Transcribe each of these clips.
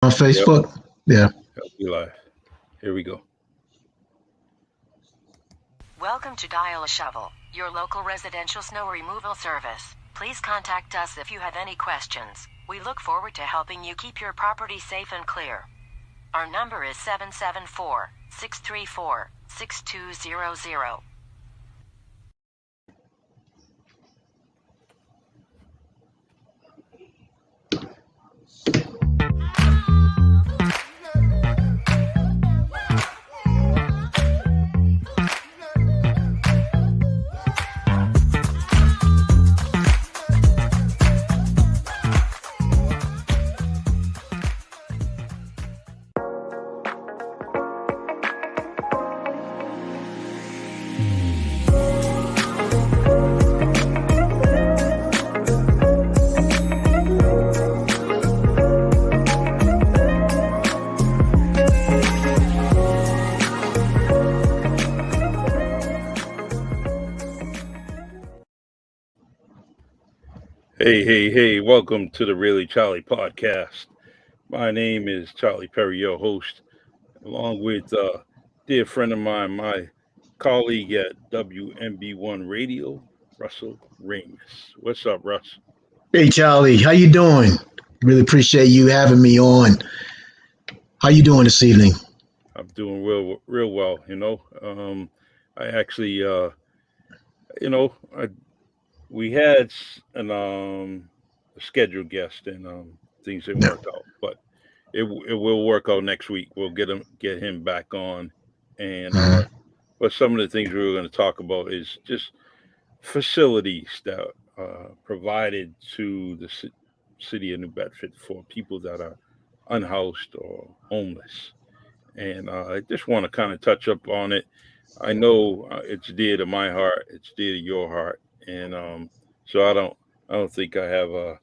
on Yep, Facebook? Yeah. be live. Here we go. Welcome to Dial a Shovel, your local residential snow removal service. Please contact us if you have any questions. We look forward to helping you keep your property safe and clear. Our number is 774-634-6200. Hey, welcome to the Really Charlie podcast. My name is Charlie Perry, your host, along with a dear friend of mine, my colleague at WMB1 Radio, Russell Ramus. What's up, Russ? Hey, Charlie, how you doing? Really appreciate you having me on. How you doing this evening? I'm doing real well, I actually, I we had a scheduled guest and things didn't No. work out, but it will work out next week. We'll get him back on, and Mhm. but some of the things we were going to talk about is just facilities that provided to the city of New Bedford for people that are unhoused or homeless, and I just want to kind of touch up on it. I know it's dear to my heart, it's dear to your heart, and so I don't think I have a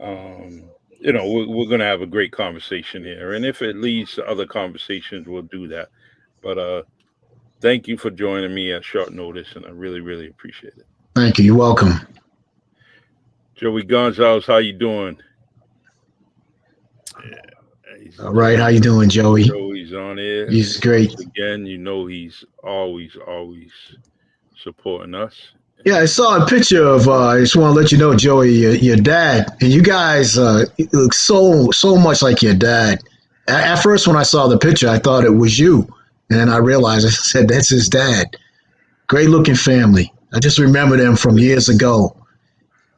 we're going to have a great conversation here, and if it leads to other conversations, we'll do that. But thank you for joining me at short notice, and I really appreciate it. Thank you. You're welcome. Joey Gonzalez, how you doing? Yeah, All right. How you doing, Joey? Joey's on air He's great. once again. He's always supporting us. Yeah, I saw a picture of. I just want to let you know, Joey, your dad, and you guys look so much like your dad. At first, when I saw the picture, I thought it was you, and then I realized I said that's his dad. Great looking family. I just remember them from years ago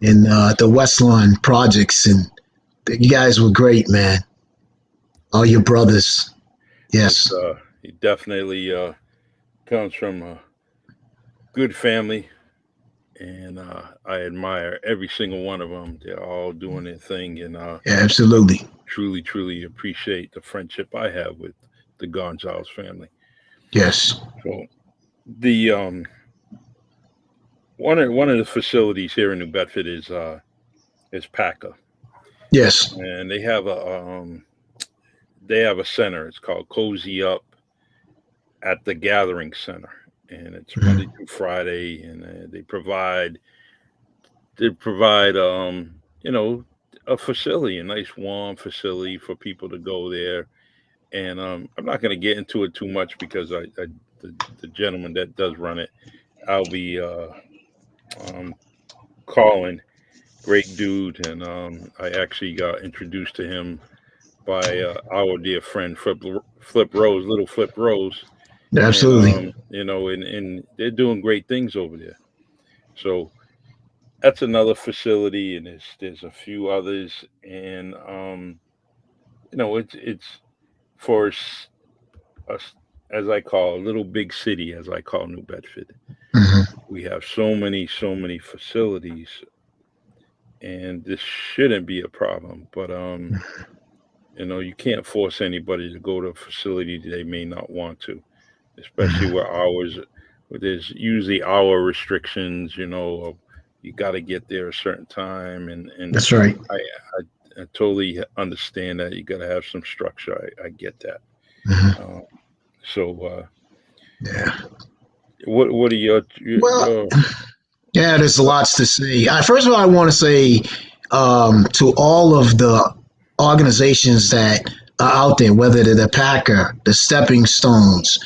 in the Westlawn projects, and you guys were great, man. All your brothers. It's, Yes. he definitely comes from a good family, and I admire every single one of them. They're all doing their thing, and Yeah, absolutely. truly appreciate the friendship I have with the Gonzalez family. Yes. So the one of the facilities here in New Bedford is PAACA, Yes. and they have a center. It's called Cozy Up at the Gathering Center, and it's Monday Mhm. through Friday, and they provide a facility, a nice warm facility for people to go there. And I'm not going to get into it too much because the gentleman that does run it, Albi um, Cullen, great dude, and I actually got introduced to him by our dear friend Flip Rose, little Flip Rose, and Absolutely. and they're doing great things over there. So that's another facility, and there's a few others, and it's for us, as I call a little big city, as I call New Bedford. Hmm. We have so many facilities, and this shouldn't be a problem. But you can't force anybody to go to a facility they may not want to, especially Hmm. where hours. Where there's usually hour restrictions. Of you got to get there a certain time, and That's right. I totally understand that you got to have some structure. I get that. Hmm. Um, so, Yeah. what are Well, your yeah, there's lots to say. First of all, I want to say to all of the organizations that are out there, whether they're the PAACA, the Stepping Stones.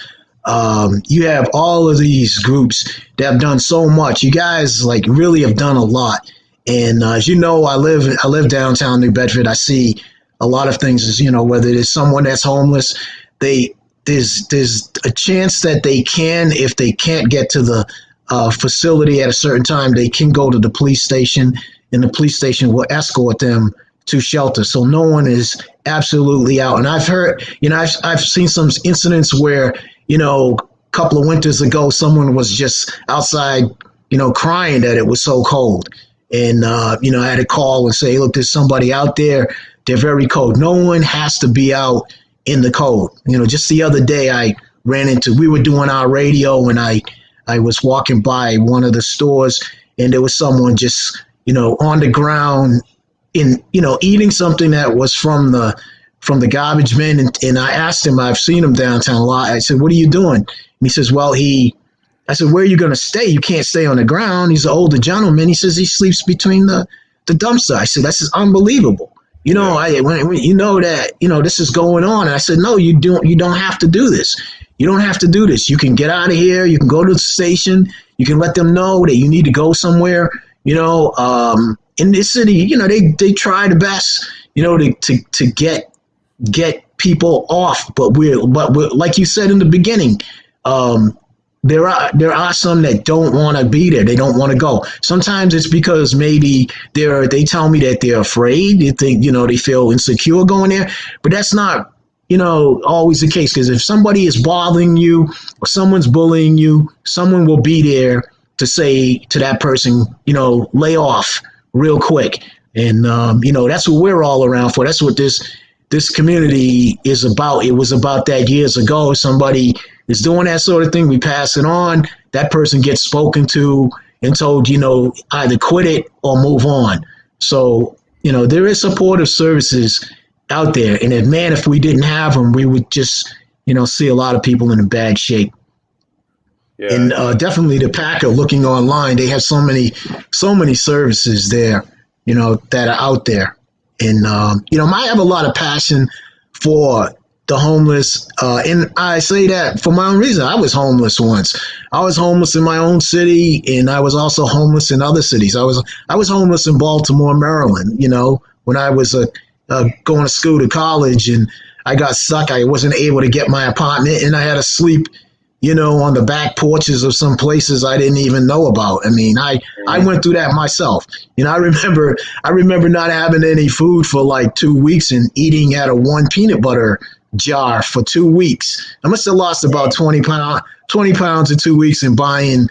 You have all of these groups that have done so much. You guys like really have done a lot. And as you know, I live downtown New Bedford. I see a lot of things. As you know, whether it's someone that's homeless, there's a chance that they can, if they can't get to the facility at a certain time, they can go to the police station, and the police station will escort them to shelter. So no one is absolutely out. And I've heard, I've seen some incidents where, a couple of winters ago, someone was just outside, crying that it was so cold. And, I had to call and say, look, there's somebody out there. They're very cold. No one has to be out in the cold. Just the other day we were doing our radio, and I was walking by one of the stores, and there was someone just, on the ground eating something that was from the garbage bin. And I asked him, I've seen him downtown a lot. I said, what are you doing? And he says, well, I said, where are you going to stay? You can't stay on the ground. He's an older gentleman. He says he sleeps between the dumpster. I said, this is unbelievable. When you know that, this is going on. And I said, no, you don't have to do this. You don't have to do this. You can get out of here. You can go to the station. You can let them know that you need to go somewhere. In this city, they try the best, to get people off. But we're like you said in the beginning, there are some that don't want to be there. They don't want to go. Sometimes it's because maybe they tell me that they're afraid. They think, they feel insecure going there. But that's not, always the case. Because if somebody is bothering you or someone's bullying you, someone will be there to say to that person, lay off real quick. And, that's what we're all around for. That's what this community is about. It was about that years ago. Somebody is doing that sort of thing. We pass it on. That person gets spoken to and told, either quit it or move on. So, there is supportive services out there. And if we didn't have them, we would just, see a lot of people in a bad shape. Yeah. And definitely the PAACA, looking online, they have so many services there, that are out there. And, I have a lot of passion for the homeless. And I say that for my own reason. I was homeless once. I was homeless in my own city, and I was also homeless in other cities. I was homeless in Baltimore, Maryland, when I was going to school to college, and I got stuck. I wasn't able to get my apartment, and I had to sleep, on the back porches of some places I didn't even know about. I mean, I went through that myself. I remember not having any food for like 2 weeks and eating out of one peanut butter jar for 2 weeks. I must have lost about 20 pounds in 2 weeks, and buying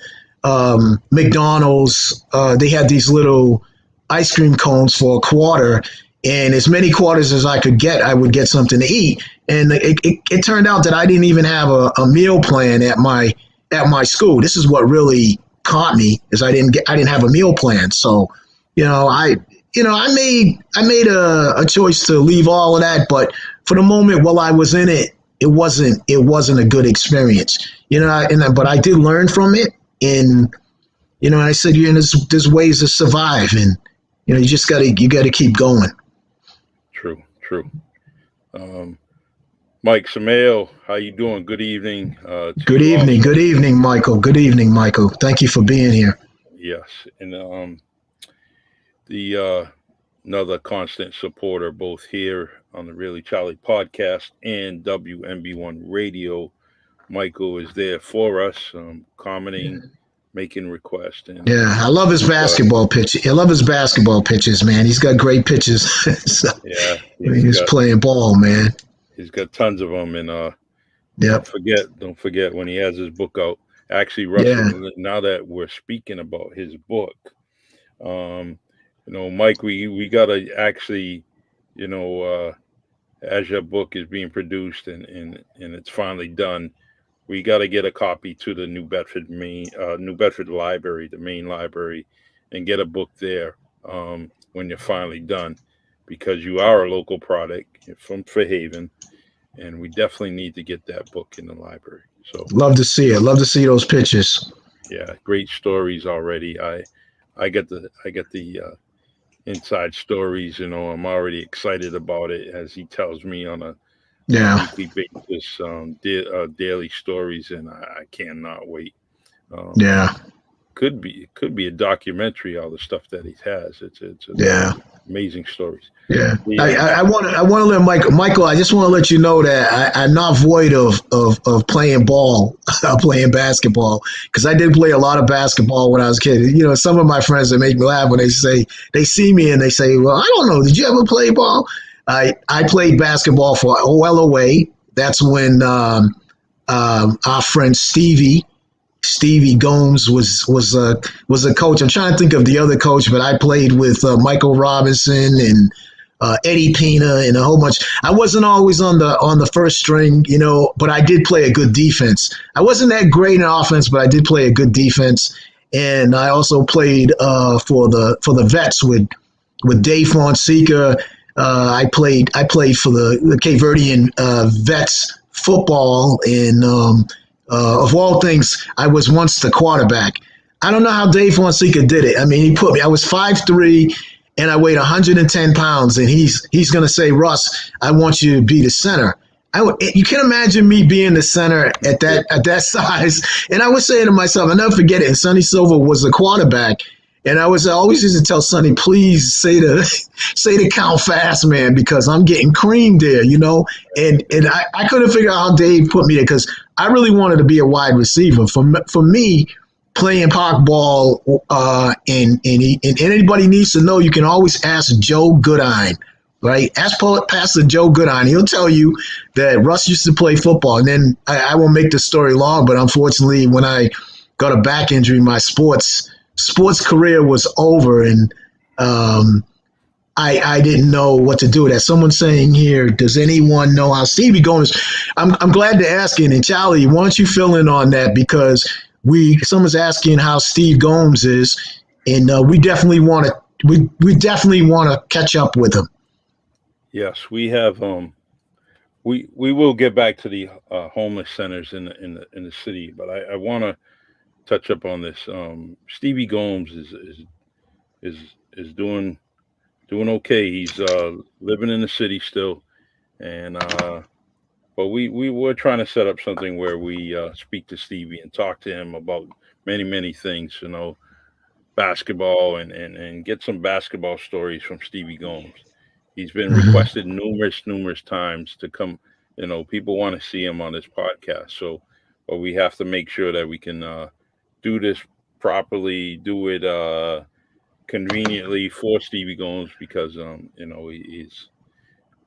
McDonald's. They had these little ice cream cones for $0.25. And as many quarters as I could get, I would get something to eat. And it turned out that I didn't even have a meal plan at my school. This is what really caught me, is I didn't have a meal plan. So, I made a choice to leave all of that. But for the moment while I was in it, it wasn't a good experience. But I did learn from it. And, I said, there's ways to survive, and, you just got to keep going. True. Mike Samael, how you doing? Good evening. Good evening, Michael. Good evening, Michael. Thank you for being here. Yes, and the another constant supporter, both here on the Really Charlie podcast and WMB1 Radio. Michael is there for us, commenting, making requests. And, I love his basketball pitch. I love his basketball pitches, man. He's got great pitches. So, he's playing ball, man. He's got tons of them, and don't forget when he has his book out. Actually, Russell, now that we're speaking about his book, Mike, we gotta actually, as your book is being produced and it's finally done, we got to get a copy to the New Bedford Library, the main library, and get a book there when you're finally done, because you are a local product from Fairhaven, and we definitely need to get that book in the library. So love to see it. Love to see those pictures. Yeah, great stories already. I get the inside stories. I'm already excited about it as he tells me on a Yeah. weekly basis, daily stories, and I cannot wait. Um, Yeah. it could be a documentary. All the stuff that he has, it's Yeah. amazing stories. Yeah, The I want to let Michael. I just want to let you know that I'm not void of playing ball, playing basketball, because I did play a lot of basketball when I was a kid. Some of my friends that make me laugh when they see me and they say, "Well, I don't know. Did you ever play ball?" I played basketball for OLOA. That's when our friend Stevie Gomes was a coach. I'm trying to think of the other coach, but I played with Michael Robinson and Eddie Pina and a whole bunch. I wasn't always on the first string, but I did play a good defense. I wasn't that great in offense, but I did play a good defense. And I also played for the vets with Dave Fonseca. I played for the Cape Verdean vets football, and of all things, I was once the quarterback. I don't know how Dave Fonseca did it. I mean, he put me. I was 5'3" and I weighed 110 pounds, and he's going to say, "Russ, I want you to be the center." You can imagine me being the center at that size, and I was saying to myself, I never forget it. And Sonny Silva was the quarterback, and I always used to tell Sonny, "Please say the count fast, man, because I'm getting creamed there." And I couldn't figure out how Dave put me there because I really wanted to be a wide receiver. For me, playing park ball, and anybody needs to know, you can always ask Joe Goodine, right? Ask Pastor Joe Goodine. He'll tell you that Russ used to play football. And then I won't make the story long, but unfortunately, when I got a back injury, my sports career was over, and I didn't know what to do with that. Someone's saying here, does anyone know how Stevie Gomes? I'm glad to ask it. And Charlie, why don't you fill in on that, because someone's asking how Steve Gomes is, and we definitely want to catch up with him. Yes, we have. We will get back to the homeless centers in the city, but I want to touch up on this. Stevie Gomes is doing okay. He's living in the city still, and but we were trying to set up something where we speak to Stevie and talk to him about many things. Basketball, and get some basketball stories from Stevie Gomes. He's been Mhm. requested numerous times to come. People want to see him on this podcast. So, but we have to make sure that we can do this properly, do it conveniently for Stevie Gomes, because he's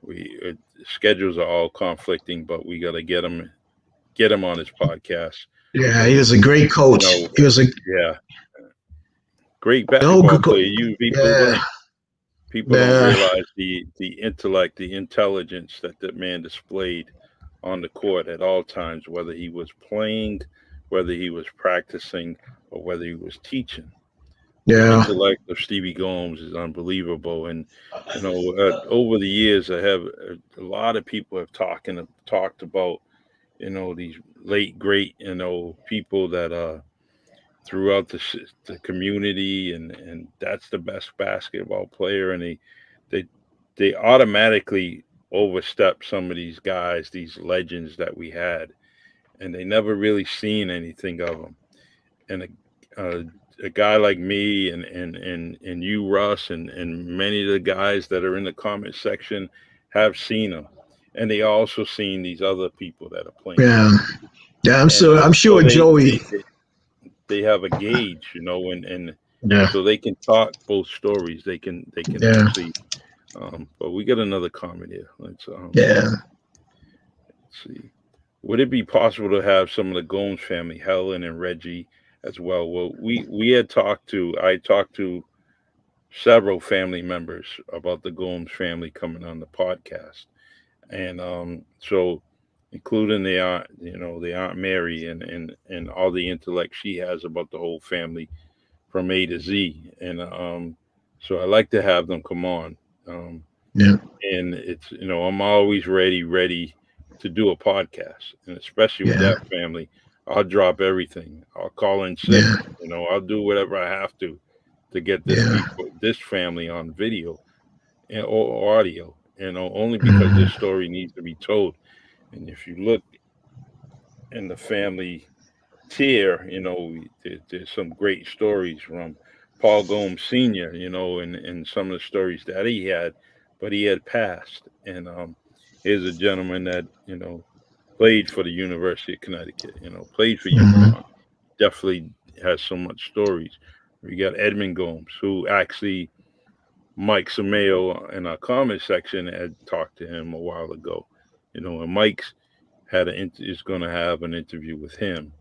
we schedules are all conflicting, but we got to get him on his podcast Yeah, he because was a great you coach. know He was a yeah, great no basketball good. player. You Yeah, people don't yeah, realize the intellect, the intelligence that that man displayed on the court at all times, whether he was playing, whether he was practicing, or whether he was teaching. The yeah, intellect of Stevie Gomes is unbelievable, and over the years, I have a lot of people have talked about these late great people that throughout the community, and that's the best basketball player, and they they automatically overstep some of these guys, these legends that we had, and they never really seen anything of them. And a guy like me, and you, Russ, and many of the guys that are in the comment section have seen them, and they also seen these other people that are playing yeah, now, yeah. I'm and so I'm so sure Joey. they have a gauge, and Yeah, so they can talk both stories. They can yeah, actually. But we got another comment here. yeah. Let's see. Would it be possible to have some of the Gomes family, Helen and Reggie, as well? Well, we had talked to. I talked to several family members about the Gomes family coming on the podcast, and so including the Aunt Mary, and all the intellect she has about the whole family from A to Z, and so I like to have them come on. Um, Yeah, and it's I'm always ready to do a podcast, and especially with yeah, that family, I'll drop everything. I'll call in sick. yeah, I'll do whatever I have to to get Yeah. this family on video or audio. Only because Mhm. this story needs to be told. And if you look in the family tier, there's some great stories from Paul Gomes Sr., and some of the stories that he had, but he had passed. And here's a gentleman that, played for the University of Connecticut, played for Mhm. UConn. Definitely has so much stories. We got Edmund Gomes, who actually Mike Sameo in our comment section had talked to him a while ago, and Mike's is going to have an interview with him,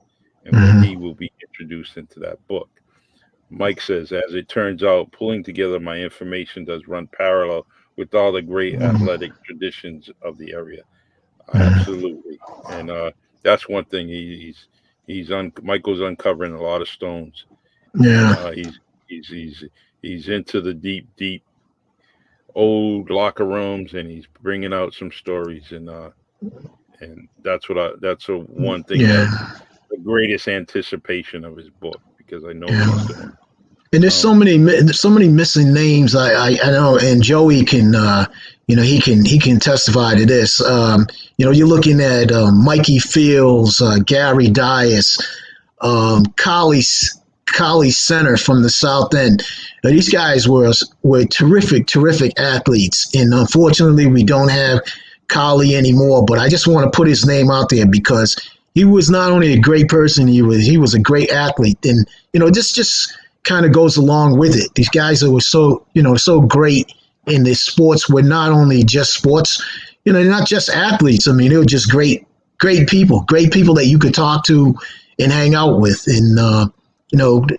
and where he Mhm. will be introduced into that book. Mike says, as it turns out, pulling together my information does run parallel with all the great Mhm. athletic traditions of the area. Mhm. Absolutely, and that's one thing Michael's uncovering a lot of stones, and Yeah. he's into the deep old locker rooms, and he's bringing out some stories, and that's a one thing that Yeah. the greatest anticipation of his book, because I know what he's Yeah. doing. And Um, there's so many missing names. I know, and Joey can he can testify to this. You're looking at Mikey Fields, Gary Dias, Collie Center from the South End. These guys were terrific athletes, and unfortunately, we don't have Collie anymore. But I just want to put his name out there because he was not only a great person, he was a great athlete, and this just kind of goes along with it. These guys that were so great in this sports were not only just sports, they're not just athletes. I mean, they were just great people that you could talk to and hang out with, and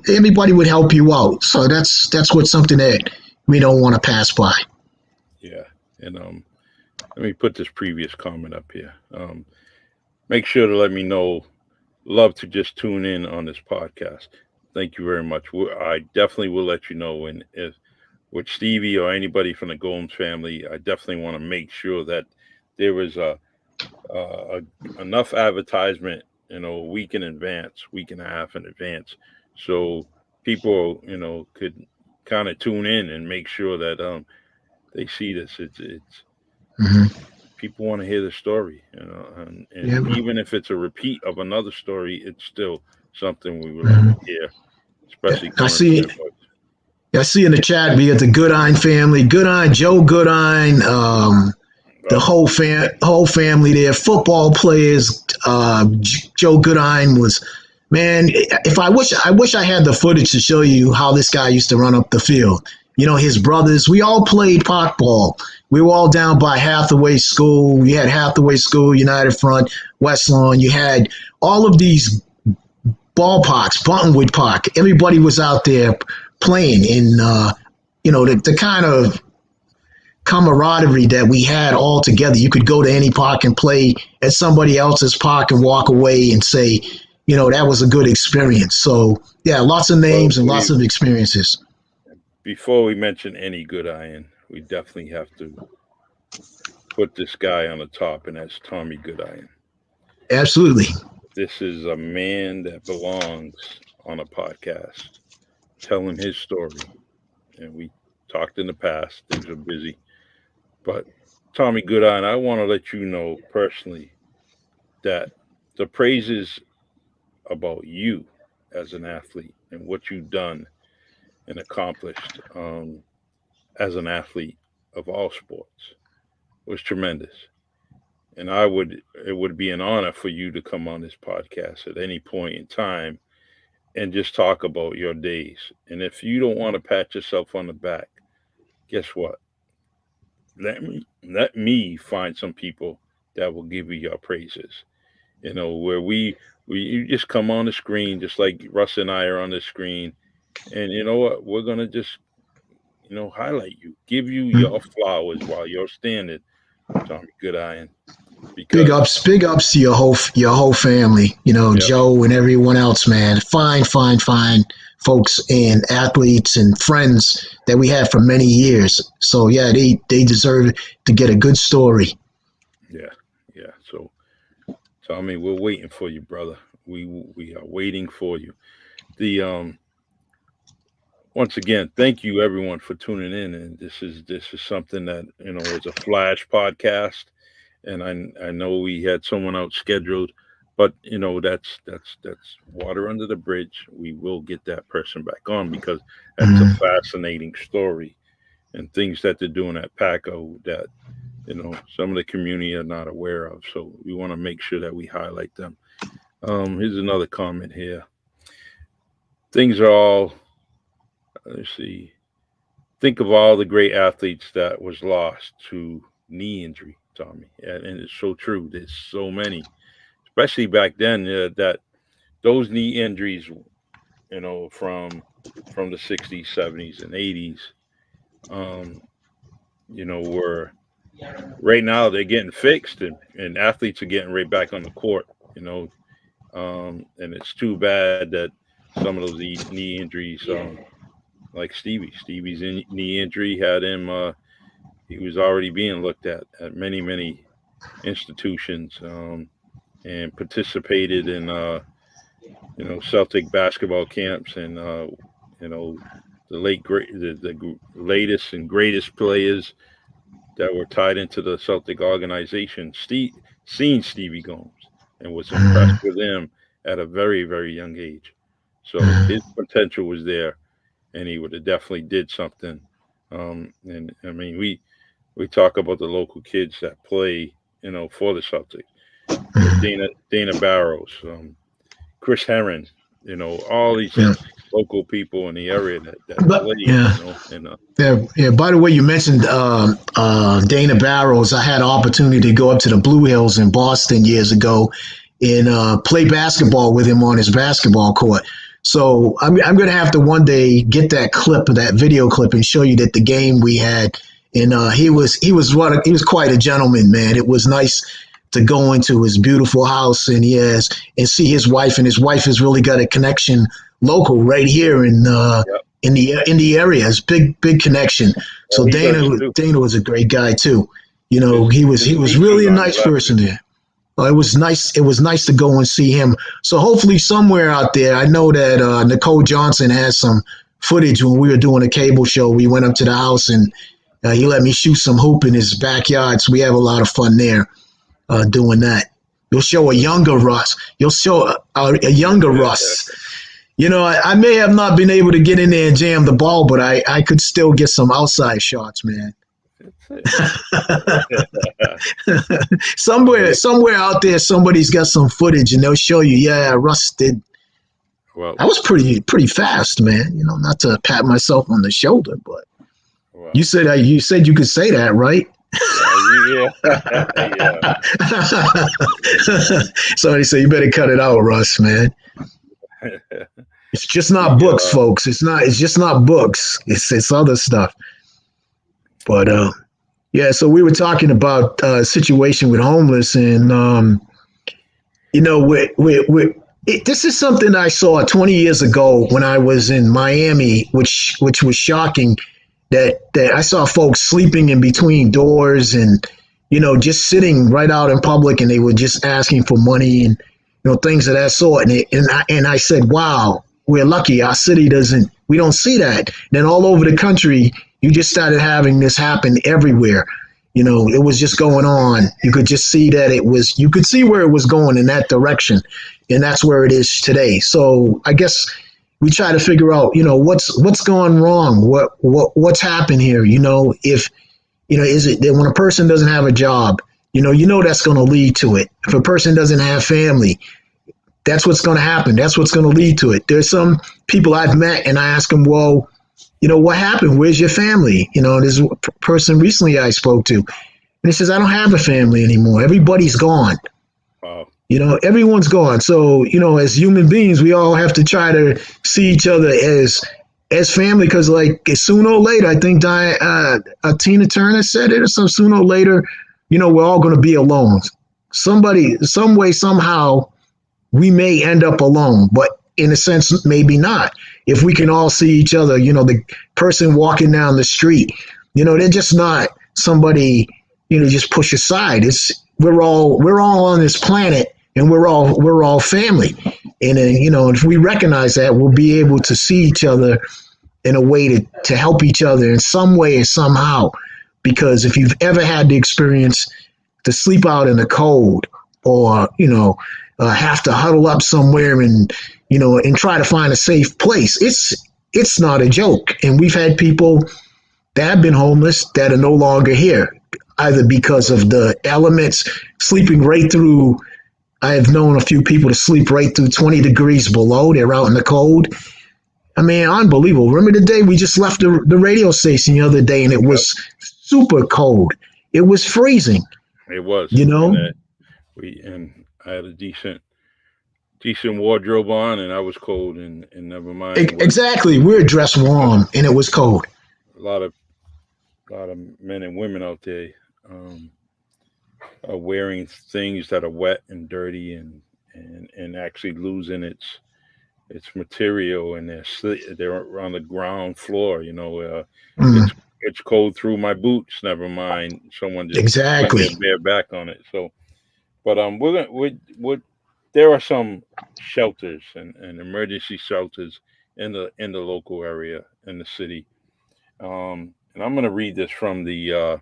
everybody would help you out. So that's what's something that we don't want to pass by. yeah, and let me put this previous comment up here. Make sure to let me know. Love to just tune in on this podcast. Thank you very much. I definitely will let you know when if with Stevie or anybody from the Gomes family. I definitely want to make sure that there was a enough advertisement, a week in advance, week and a half in advance, so people, could kind of tune in and make sure that they see this. It's Mm-hmm. people want to hear the story, Yeah. and even if it's a repeat of another story, it's still something we would like to Mm-hmm. hear, Yeah. especially coming from their voice. I see in the chat we got the Goodine family, Goodine, Joe Goodine, the Oh, whole family there, football players. Joe Goodine was, man. If I wish I had the footage to show you how this guy used to run up the field. His brothers. We all played park ball. We were all down by Hathaway School. You had Hathaway School, United Front, West Lawn. You had all of these ballparks, Buttonwood Park. Everybody was out there playing in, the kind of camaraderie that we had all together. You could go to any park and play at somebody else's park and walk away and say, that was a good experience. So yeah, lots of well, names and lots we of experiences. before we mention any good iron, we definitely have to put this guy on the top, and that's Tommy Goodiron. Absolutely. This is a man that belongs on a podcast telling his story. And we talked in the past, things are busy. But Tommy Goodiron, I want to let you know personally that the praises about you as an athlete and what you've done and accomplished as an athlete of all sports was tremendous. And it would be an honor for you to come on this podcast at any point in time and just talk about your days. And if you don't want to pat yourself on the back, guess what? Let me find some people that will give you your praises. Where we you just come on the screen just like Russ and I are on the screen, and you know what? We're gonna just highlight you, give you your flowers while you're standing, Tommy Goodiron, because Big ups to your whole family. yep, Joe and everyone else, man. Fine folks and athletes and friends that we had for many years. So yeah, they deserve to get a good story. yeah, yeah. So Tommy, we're waiting for you, brother. We are waiting for you. The once again, thank you everyone for tuning in. And this is something that is a flash podcast, and I know we had someone out scheduled, but that's water under the bridge. We will get that person back on because that's a Mhm. fascinating story and things that they're doing at PAACA that some of the community are not aware of. So we want to make sure that we highlight them. Here's another comment here. Things are all. Let's see. Think of all the great athletes that was lost to knee injury, Tommy, and it's so true. There's so many, especially back then. That those knee injuries, from the '60s, '70s, and '80s, um, were right now they're getting fixed, and athletes are getting right back on the court. And it's too bad that some of those knee injuries, like Stevie's knee injury had him. He was already being looked at many institutions, and participated in Celtic basketball camps, and the latest and greatest players that were tied into the Celtic organization. Seen Stevie Gomes and was impressed with him at a very, very young age. So his potential was there, and he would have definitely did something. And I mean, we talk about the local kids that play, for the Celtics. Dana Barrows, Chris Herron, all these Yeah. local people in the area that But play. yeah. By the way, you mentioned Dana Barrows. I had an opportunity to go up to the Blue Hills in Boston years ago and play basketball with him on his basketball court. So I'm going to have to one day get that video clip, and show you that the game we had. And he was quite a gentleman, man. It was nice to go into his beautiful house and see his wife, and his wife has really got a connection local right here in the area. It's big connection. So Dana was a great guy too. He was really a nice person there. It was nice. It was nice to go and see him. So hopefully somewhere out there, I know that Nicole Johnson has some footage when we were doing a cable show. We went up to the house, and he let me shoot some hoop in his backyard. So we have a lot of fun there doing that. You'll show a younger Russ. You'll show a younger Russ. I may have not been able to get in there and jam the ball, but I could still get some outside shots, man. Somewhere out there, somebody's got some footage, and they'll show you. Yeah, Russ did. Well, I was pretty fast, man. Not to pat myself on the shoulder, but you said you could say that, right? Yeah. Somebody said you better cut it out, Russ, man. It's just not books, folks. It's just not books. It's other stuff. But so we were talking about a situation with homeless, and this is something I saw 20 years ago when I was in Miami, which was shocking. That I saw folks sleeping in between doors, and just sitting right out in public, and they were just asking for money, and things of that sort. And I said, wow, we're lucky. Our city we don't see that. Then all over the country, you just started having this happen everywhere. It was just going on. You could just see that you could see where it was going in that direction. And that's where it is today. So I guess we try to figure out, what's going wrong? What's happened here? Is it that when a person doesn't have a job, that's going to lead to it. If a person doesn't have family, that's what's going to happen. That's what's going to lead to it. There's some people I've met, and I ask them, well, what happened? Where's your family? There's a person recently I spoke to, and he says, I don't have a family anymore. Everybody's gone. Wow. Everyone's gone. So, as human beings, we all have to try to see each other as family, because sooner or later, I think Tina Turner said it, or some sooner or later, we're all going to be alone. Some way, somehow, we may end up alone, but in a sense, maybe not. If we can all see each other, the person walking down the street, they're just not somebody, just push aside. We're all on this planet, and we're all family. And then, if we recognize that, we'll be able to see each other in a way to help each other in some way or somehow. Because if you've ever had the experience to sleep out in the cold, or have to huddle up somewhere and and try to find a safe place, it's not a joke. And we've had people that have been homeless that are no longer here, either because of the elements sleeping right through. I have known a few people to sleep right through 20 degrees below. They're out in the cold. I mean, unbelievable. Remember the day we just left the radio station the other day, and it was super cold. It was freezing. It was. And and I had a decent wardrobe on, and I was cold, and never mind. Exactly. We were dressed warm, and it was cold. A lot of men and women out there are wearing things that are wet and dirty, and actually losing its material, and they're on the ground floor. It's cold through my boots. Never mind someone just exactly their back on it. So, but there are some shelters and emergency shelters in the local area in the city. And I'm going to read this from the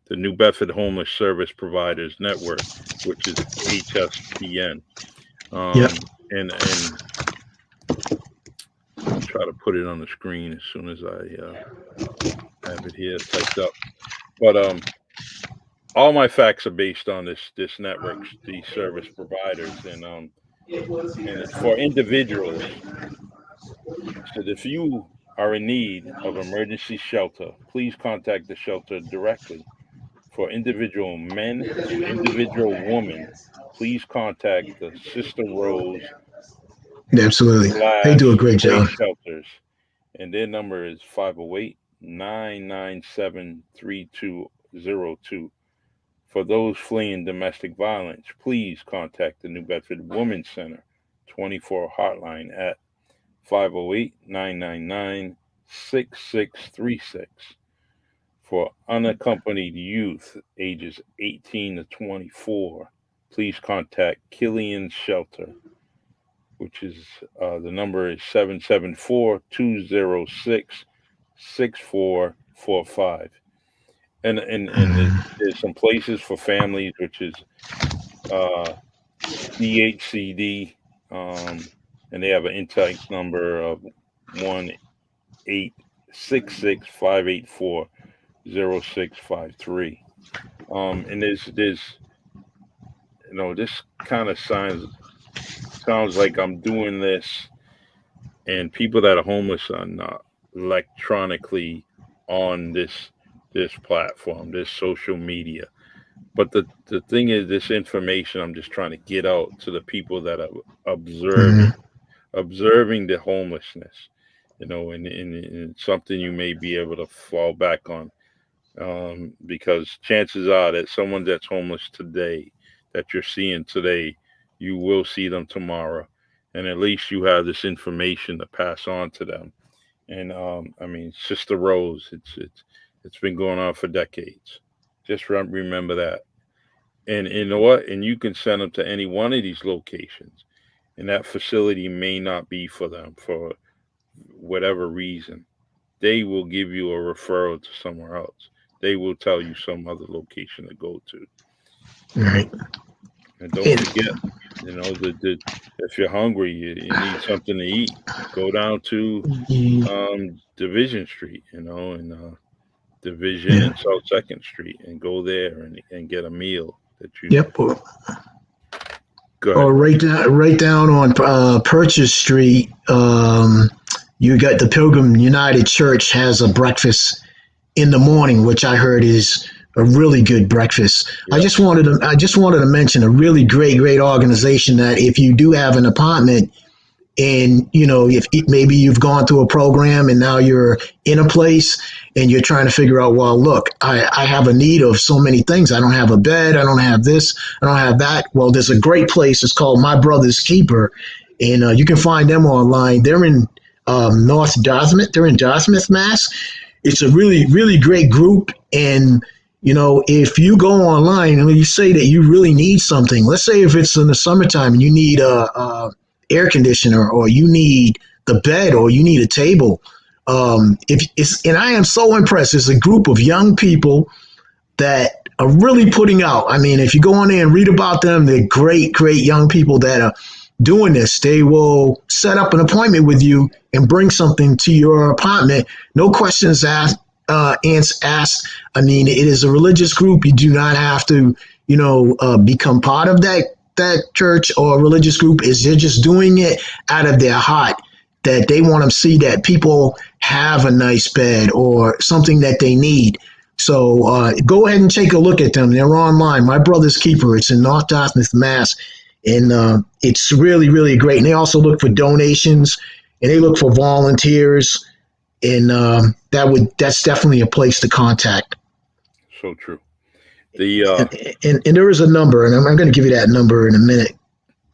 New Bedford Homeless Service Providers Network, which is HSPN. And I'll try to put it on the screen as soon as I have it here typed up. But all my facts are based on this network, these service providers, and it's for individuals. So if you are in need of emergency shelter, please contact the shelter directly. For individual men and individual women, please contact the Sister Rose. Absolutely. They do a great job. Shelters. And their number is 508-997-3202. For those fleeing domestic violence, please contact the New Bedford Women's Center 24 hotline at 508-999-6636. For unaccompanied youth ages 18 to 24, please contact Killian's Shelter, which is the number is 774-206-6445. And there's some places for families, which is DHCD, and they have an intake number of 1-866-584-0653. And there's this kind of sounds like I'm doing this, and people that are homeless are not electronically on this platform, this social media. But the thing is, this information I'm just trying to get out to the people that are observing the homelessness, and something you may be able to fall back on, because chances are that someone that's homeless today, that you're seeing today, you will see them tomorrow, and at least you have this information to pass on to them. And Sister Rose, it's been going on for decades. Just remember that. And you know what? And you can send them to any one of these locations, and that facility may not be for them for whatever reason. They will give you a referral to somewhere else. They will tell you some other location to go to. Right. And don't forget, if you're hungry, you need something to eat, go down to Division Street, and Division and South 2nd Street, and go there and get a meal that you. Yep. Or right down on Purchase Street, you got the Pilgrim United Church has a breakfast in the morning, which I heard is a really good breakfast. Yep. I just wanted to mention a really great organization that if you do have an apartment, and if maybe you've gone through a program and now you're in a place and you're trying to figure out, well, look, I have a need of so many things. I don't have a bed. I don't have this. I don't have that. Well, there's a great place. It's called My Brother's Keeper, and you can find them online. They're in North Dartmouth. They're in Dartmouth, Mass. It's a really, really great group. And if you go online and you say that you really need something, let's say if it's in the summertime and you need a air conditioner, or you need the bed or you need a table, if it's, and I am so impressed. It's a group of young people that are really putting out. I mean, if you go on there and read about them, they're great, great young people that are doing this. They will set up an appointment with you and bring something to your apartment. No questions asked. Asked. I mean, it is a religious group. You do not have to, become part of that church or religious group. Is they're just doing it out of their heart, that they want to see that people have a nice bed or something that they need. So go ahead and take a look at them. They're online. My Brother's Keeper. It's in North Dartmouth, Mass. And it's really, really great. And they also look for donations and they look for volunteers. And that's definitely a place to contact. So true. And there is a number, and I'm going to give you that number in a minute.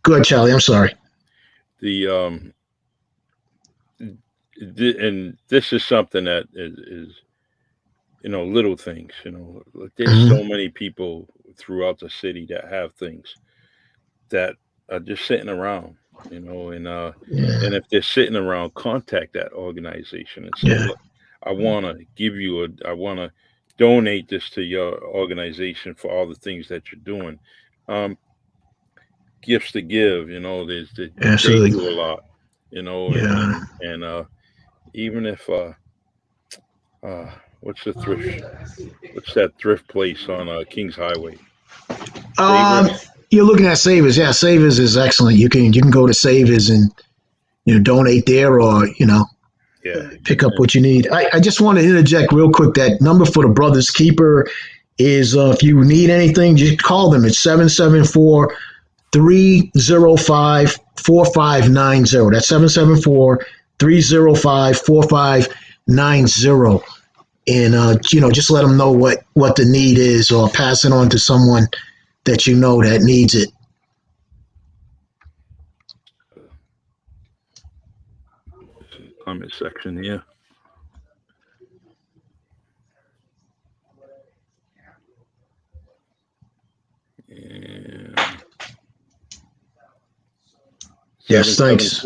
Go ahead, Charlie. I'm sorry. And this is something that is little things. There's so many people throughout the city that have things that are just sitting around. And if they're sitting around, contact that organization and say, look, I want to donate this to your organization for all the things that you're doing. Gifts to give, they do a lot, and even if what's that thrift place on Kings Highway? You're looking at Savers. Yeah, Savers is excellent. You can go to Savers and donate there, or pick up what you need. I just want to interject real quick. That number for the Brothers Keeper is if you need anything, just call them. It's 774-305-4590. That's 774-305-4590. And just let them know what the need is, or pass it on to someone that that needs it. Comment section, yeah. And yes, thanks.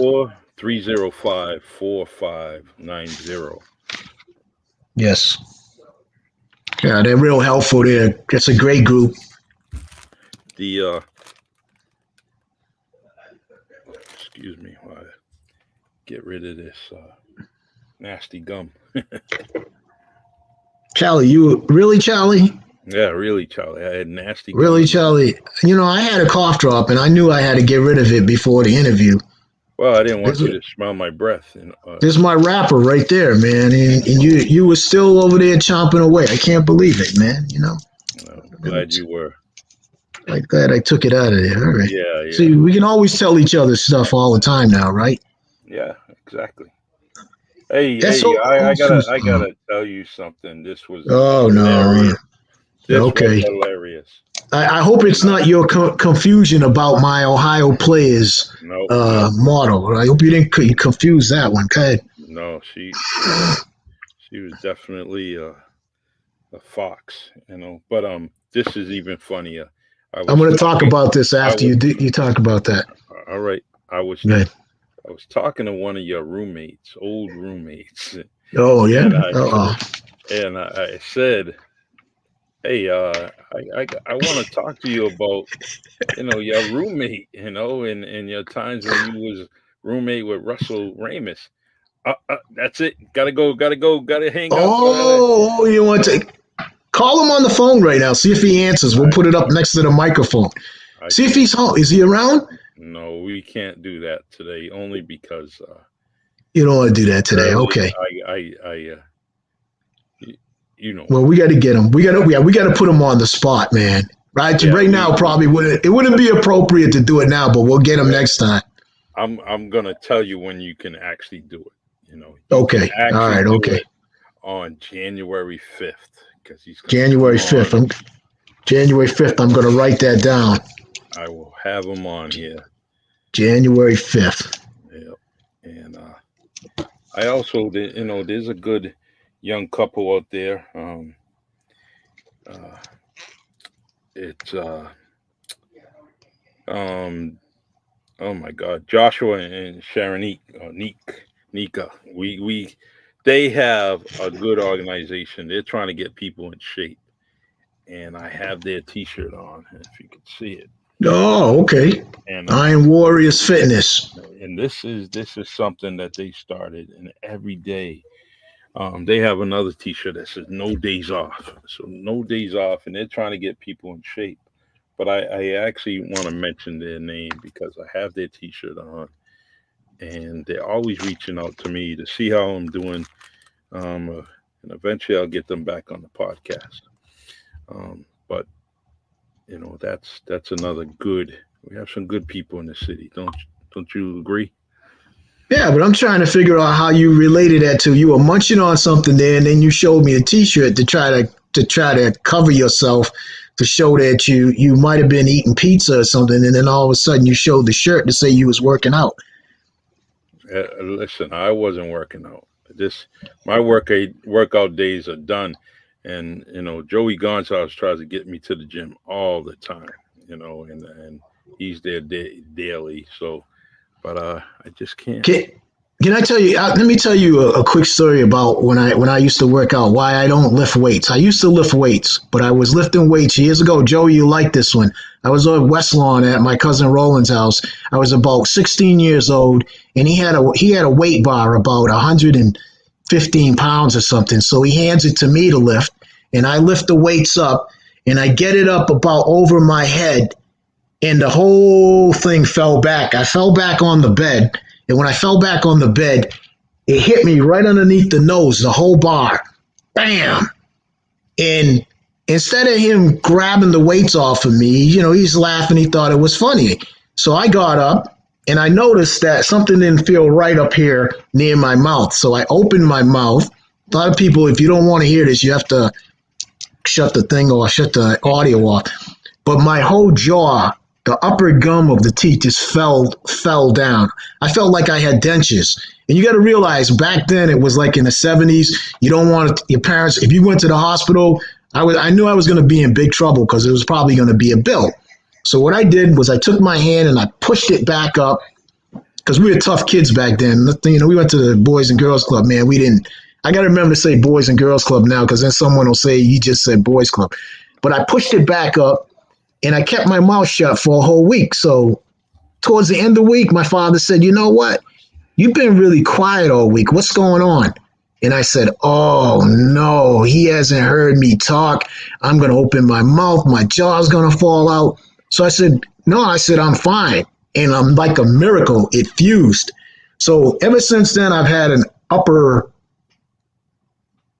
305-4590. Yes. Yeah, they're real helpful there. It's a great group. Excuse me while I get rid of this nasty gum. Charlie, Charlie? Yeah, really, Charlie. I had nasty gum. Really, Charlie? I had a cough drop, and I knew I had to get rid of it before the interview. Well, I didn't want you to smell my breath. This is my wrapper right there, man. And you were still over there chomping away. I can't believe it, man. I'm glad you were. I'm glad I took it out of there. All right. Yeah. See, we can always tell each other stuff all the time now, right? Yeah, exactly. Hey, I gotta tell you something. This was hilarious. Okay. Was hilarious. I hope it's not your confusion about my Ohio players model. I hope you didn't confuse that one. Go ahead. No, she was definitely a fox, But this is even funnier. I'm going to talk about this after you talk about that. All right. I was talking to one of your old roommates. Oh yeah. And I said, hey, I want to talk to you about, your roommate, and your times when you was roommate with Russell Ramus. That's it. Gotta hang up. Oh, you want to call him on the phone right now? See if he answers. We'll put it up next to the microphone. See if he's home. Is he around? No, we can't do that today. Only because you don't want to do that today. Okay. Well, we got to get him. We got to put him on the spot, man. Right. Yeah, right now, probably wouldn't be appropriate to do it now, but we'll get him next time. I'm gonna tell you when you can actually do it. Okay. All right. Okay. On January 5th, because he's January 5th. January 5th. I'm going to write that down. I will have him on here. January 5th. Yep. And I also, there's a good young couple out there. It's oh my God, Joshua and Sharon Neek. Nika, they have a good organization. They're trying to get people in shape, and I have their T-shirt on, if you can see it. Oh, okay. And Iron Warriors Fitness. this is something that they started, and every day, they have another T-shirt that says "No days off." So no days off, and they're trying to get people in shape. But I actually want to mention their name because I have their T-shirt on, and they're always reaching out to me to see how I'm doing. And eventually I'll get them back on the podcast. But that's another good. We have some good people in the city, don't you agree? Yeah, but I'm trying to figure out how you related that to you were munching on something there, and then you showed me a T-shirt to try to cover yourself to show that you might have been eating pizza or something, and then all of a sudden you showed the shirt to say you was working out. Listen, I wasn't working out. This my workout days are done, and Joey Gonzalez tries to get me to the gym all the time. And he's there daily. So, but I just can't. Can, can I tell you? Let me tell you a quick story about when I used to work out. Why I don't lift weights. I used to lift weights, but I was lifting weights years ago. Joey, you like this one? I was on West Lawn at my cousin Roland's house. I was about 16 years old, and he had a weight bar about 115 pounds or something. So he hands it to me to lift, and I lift the weights up, and I get it up about over my head, and the whole thing fell back. I fell back on the bed, and when I fell back on the bed, it hit me right underneath the nose, the whole bar. Bam! And instead of him grabbing the weights off of me, he's laughing. He thought it was funny. So I got up and I noticed that something didn't feel right up here near my mouth. So I opened my mouth. A lot of people, if you don't want to hear this, you have to shut the thing off, shut the audio off. But my whole jaw, the upper gum of the teeth just fell down. I felt like I had dentures. And you got to realize back then it was like in the 70s. You don't want your parents, if you went to the hospital, I knew I was going to be in big trouble because it was probably going to be a bill. So what I did was I took my hand and I pushed it back up because we were tough kids back then. We went to the Boys and Girls Club, man. We didn't. I got to remember to say Boys and Girls Club now because then someone will say you just said Boys Club. But I pushed it back up and I kept my mouth shut for a whole week. So towards the end of the week, my father said, "You know what? You've been really quiet all week. What's going on?" And I said, "Oh, no, he hasn't heard me talk. I'm going to open my mouth. My jaw's going to fall out." So I said, "No," I said, "I'm fine." And I'm like a miracle. It fused. So ever since then, I've had an upper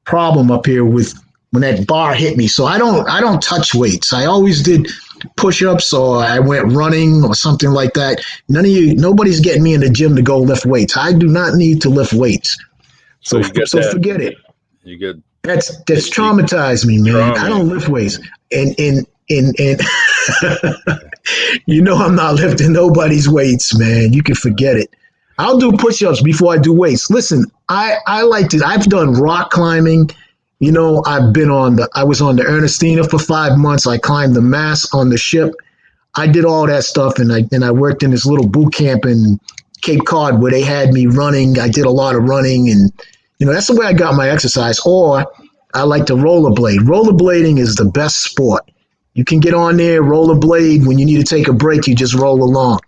problem up here with when that bar hit me. So I don't touch weights. I always did push-ups or I went running or something like that. Nobody's getting me in the gym to go lift weights. I do not need to lift weights. So you get So that. forget it. You get That's traumatized me, man. I trauma. don't lift weights. And I'm not lifting nobody's weights, man. You can forget it. I'll do push-ups before I do weights. Listen, I like to. I've done rock climbing. I was on the Ernestina for 5 months. I climbed the mast on the ship. I did all that stuff, and I worked in this little boot camp in Cape Cod where they had me running. I did a lot of running, and that's the way I got my exercise. Or I like to rollerblade. Rollerblading is the best sport. You can get on there, rollerblade. When you need to take a break, you just roll along.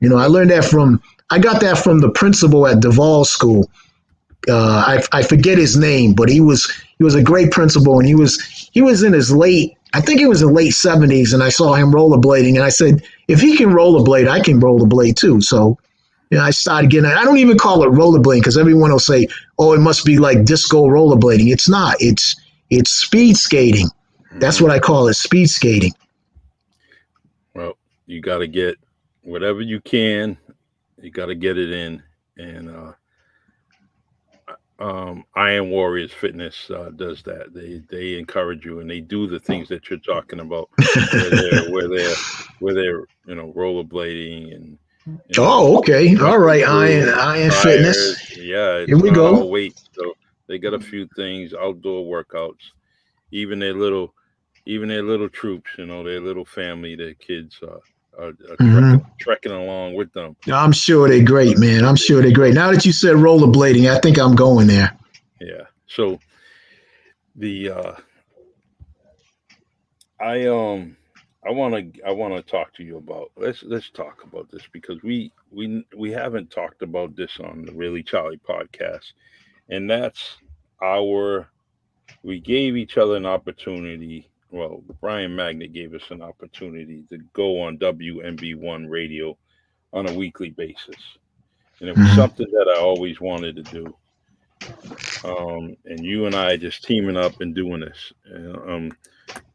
I got that from the principal at Duval School. I forget his name, but he was a great principal, and he was in his I think it was the late 70s, and I saw him rollerblading, and I said, if he can rollerblade, I can rollerblade too. So, I started getting. I don't even call it rollerblading because everyone will say, "Oh, it must be like disco rollerblading." It's not. It's speed skating. That's Hmm. what I call it, speed skating. Well, you got to get whatever you can. You got to get it in, and Iron Warriors Fitness does that. They encourage you, and they do the things that you're talking about, where they're rollerblading and Oh, okay. All jumping right. through Iron tires. Fitness. Yeah, Here it's we not all go. weight. So they got a few things, outdoor workouts, even their little troops. Their little family, their kids trekking along with them. I'm sure they're great, man. I'm sure they're great. Now that you said rollerblading, I think I'm going there. Yeah. So the I want to talk to you about, let's talk about this, because we haven't talked about this on the Really Charlie podcast, and that's we gave each other an opportunity. Well, Brian Magnet gave us an opportunity to go on WMB1 radio on a weekly basis, and it was something that I always wanted to do. And you and I just teaming up and doing this.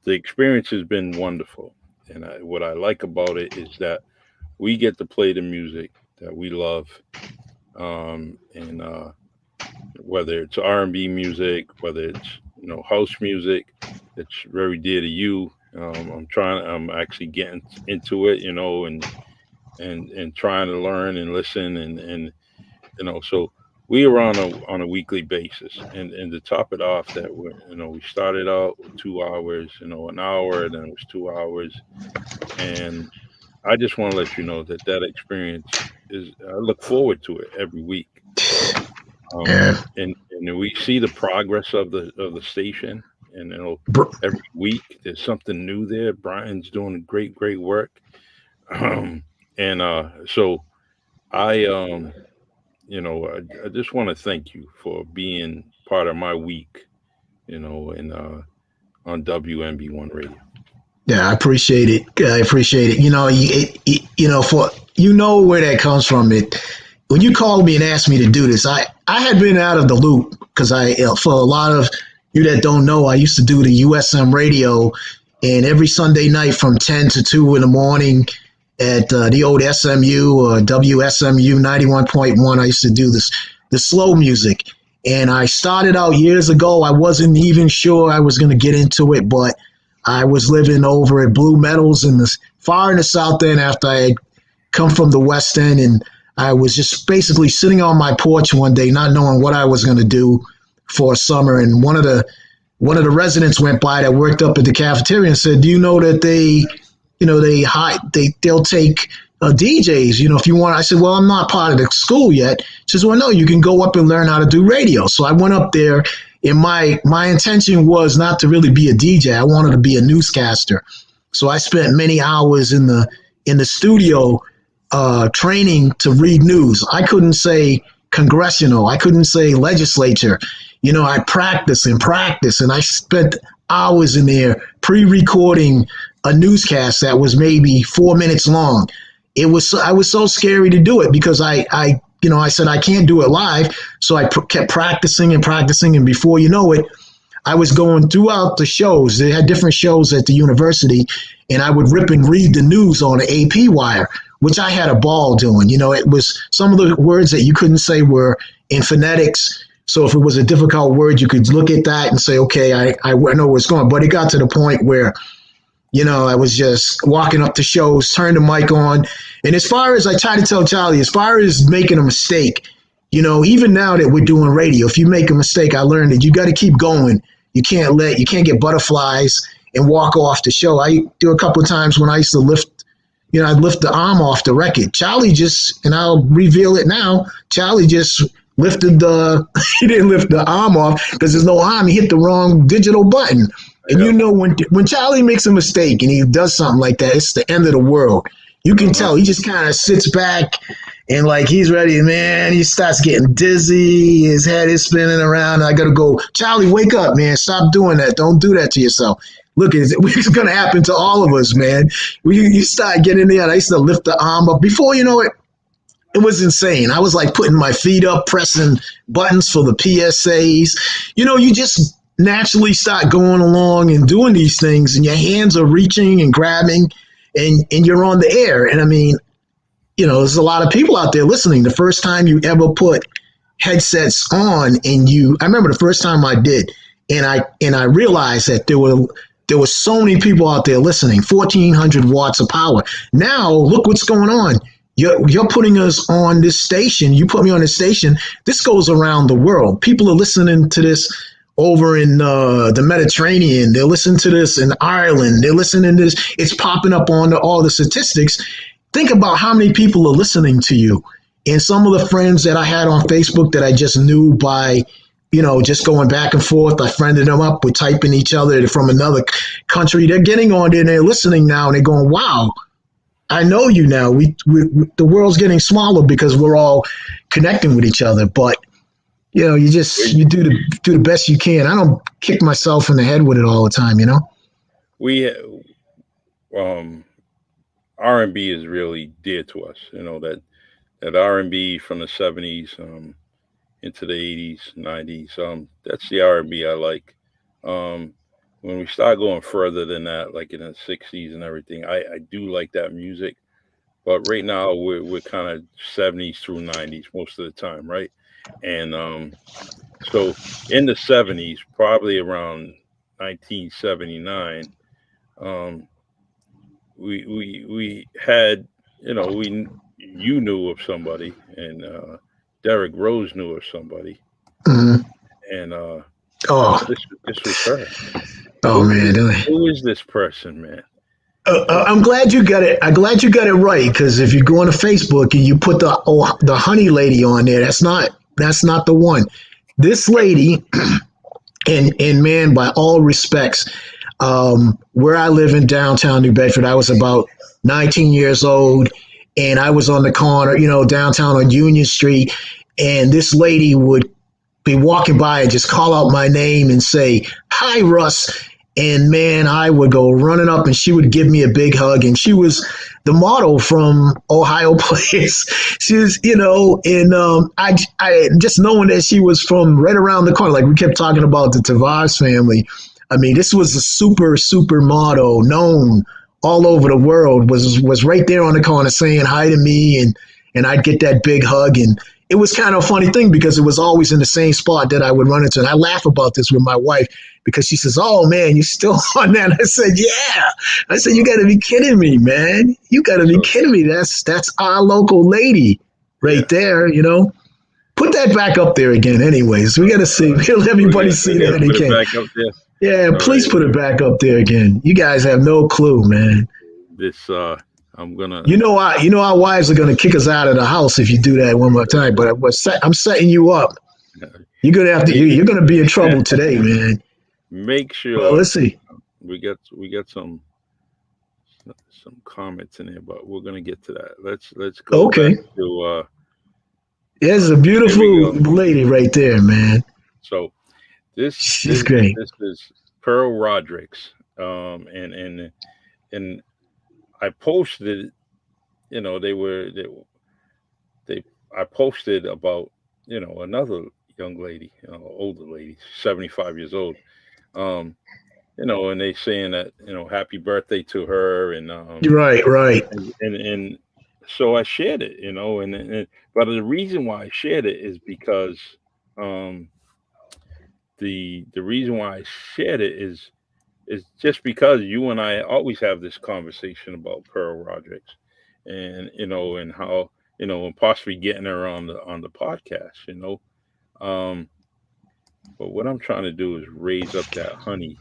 The experience has been wonderful. And what I like about it is that we get to play the music that we love. And whether it's R&B music, whether it's, house music, it's very dear to you. I'm actually getting into it, and trying to learn and listen and so we are on a weekly basis, and to top it off, that we started out with 2 hours, an hour, then it was 2 hours, and I just want to let you know that experience I look forward to it every week, and we see the progress of the station, and every week there's something new there. Brian's doing great work, so I I just want to thank you for being part of my week, on WMB1 Radio. Yeah, I appreciate it. I appreciate it. For where that comes from. When you called me and asked me to do this, I had been out of the loop because for a lot of you that don't know, I used to do the USM radio, and every Sunday night from 10 to 2 in the morning at the old SMU or WSMU 91.1, I used to do the slow music. And I started out years ago. I wasn't even sure I was going to get into it, but I was living over at Blue Meadows far in the South End after I had come from the West End. And I was just basically sitting on my porch one day, not knowing what I was going to do for a summer. And one of the residents went by that worked up at the cafeteria and said, "Do you know that they'll take DJs, if you want?" I said, "Well, I'm not part of the school yet." She says, "Well, no, you can go up and learn how to do radio." So I went up there, and my intention was not to really be a DJ. I wanted to be a newscaster. So I spent many hours in the studio training to read news. I couldn't say congressional. I couldn't say legislature. I practiced, and I spent hours in there pre-recording a newscast that was maybe 4 minutes long. I was so scary to do it because I said I can't do it live. So I kept practicing, and before you know it, I was going throughout the shows. They had different shows at the university, and I would rip and read the news on the AP wire, which I had a ball doing. It was some of the words that you couldn't say were in phonetics. So if it was a difficult word, you could look at that and say, okay, I know where it's going. But it got to the point where I was just walking up to shows, turn the mic on. And as far as I try to tell Charlie, as far as making a mistake, even now that we're doing radio, if you make a mistake, I learned that you got to keep going. You can't get butterflies and walk off the show. I do a couple of times when I used to lift the arm off the record. Charlie and I'll reveal it now, Charlie just lifted he didn't lift the arm off because there's no arm. He hit the wrong digital button. And when Charlie makes a mistake and he does something like that, it's the end of the world. You can tell he just kind of sits back and like he's ready, man. He starts getting dizzy. His head is spinning around. I got to go, Charlie, wake up, man. Stop doing that. Don't do that to yourself. Look, it's going to happen to all of us, man. You start getting there. I used to lift the arm up. Before you know it, it was insane. I was like putting my feet up, pressing buttons for the PSAs. You just naturally start going along and doing these things, and your hands are reaching and grabbing, and you're on the air. And I mean, there's a lot of people out there listening. The first time you ever put headsets on, I remember the first time I did, and I realized that there were so many people out there listening, 1,400 watts of power. Now look what's going on. You're putting us on this station. You put me on this station. This goes around the world. People are listening to this over in the Mediterranean. They're listening to this in Ireland. They're listening to this. It's popping up on all the statistics. Think about how many people are listening to you. And some of the friends that I had on Facebook that I just knew by, just going back and forth, I friended them up. We're typing each other from another country. They're getting on there and they're listening now and they're going, wow, I know you now. We the world's getting smaller because we're all connecting with each other. But you do the best you can. I don't kick myself in the head with it all the time. We R&B is really dear to us. That R&B from the 70s into the 80s, 90s. That's the R&B I like. When we start going further than that, like in the 60s and everything, I do like that music. But right now we're kind of 70s through 90s most of the time, right? And so in the 70s, probably around 1979, we had, you knew of somebody, and Derek Rose knew of somebody, Mm-hmm. and this was her. Oh man, who is this person, man? I'm glad you got it. I'm glad you got it right, because if you go on to Facebook and you put the honey lady on there, that's not the one. This lady, and man, by all respects, where I live in downtown New Bedford, I was about 19 years old, and I was on the corner, downtown on Union Street, and this lady would be walking by and just call out my name and say, "Hi, Russ." And man, I would go running up and she would give me a big hug. And she was the model from Ohio Place. She was, and I just knowing that she was from right around the corner, like we kept talking about the Tavares family. I mean, this was a super, super model known all over the world, was right there on the corner saying hi to me. And I'd get that big hug. And it was kind of a funny thing because it was always in the same spot that I would run into. And I laugh about this with my wife because she says, "Oh man, you still on that?" And I said, "Yeah." I said, "You got to be kidding me, man. You got to be kidding me. That's our local lady right there, Put that back up there again anyways. We got to see. Let everybody see that again. Back up there. Yeah, please put it back up there again. You guys have no clue, man. This I'm gonna. Our wives are gonna kick us out of the house if you do that one more time. But I'm setting you up. You're gonna have to. You're gonna be in trouble today, man. Make sure. Well, let's see. We got some comments in there, but we're gonna get to that. Let's go. Okay. Back to, there's a beautiful lady right there, man. So she's great. This is Pearl Rodriguez, and I posted, I posted about, another young lady, older lady, 75 years old, and they saying that, happy birthday to her. And, right. And so I shared it, but the reason why I shared it is because, the reason why I shared it is just because you and I always have this conversation about Pearl Rodriguez, and and how and possibly getting her on the podcast, but what I'm trying to do is raise up that honey,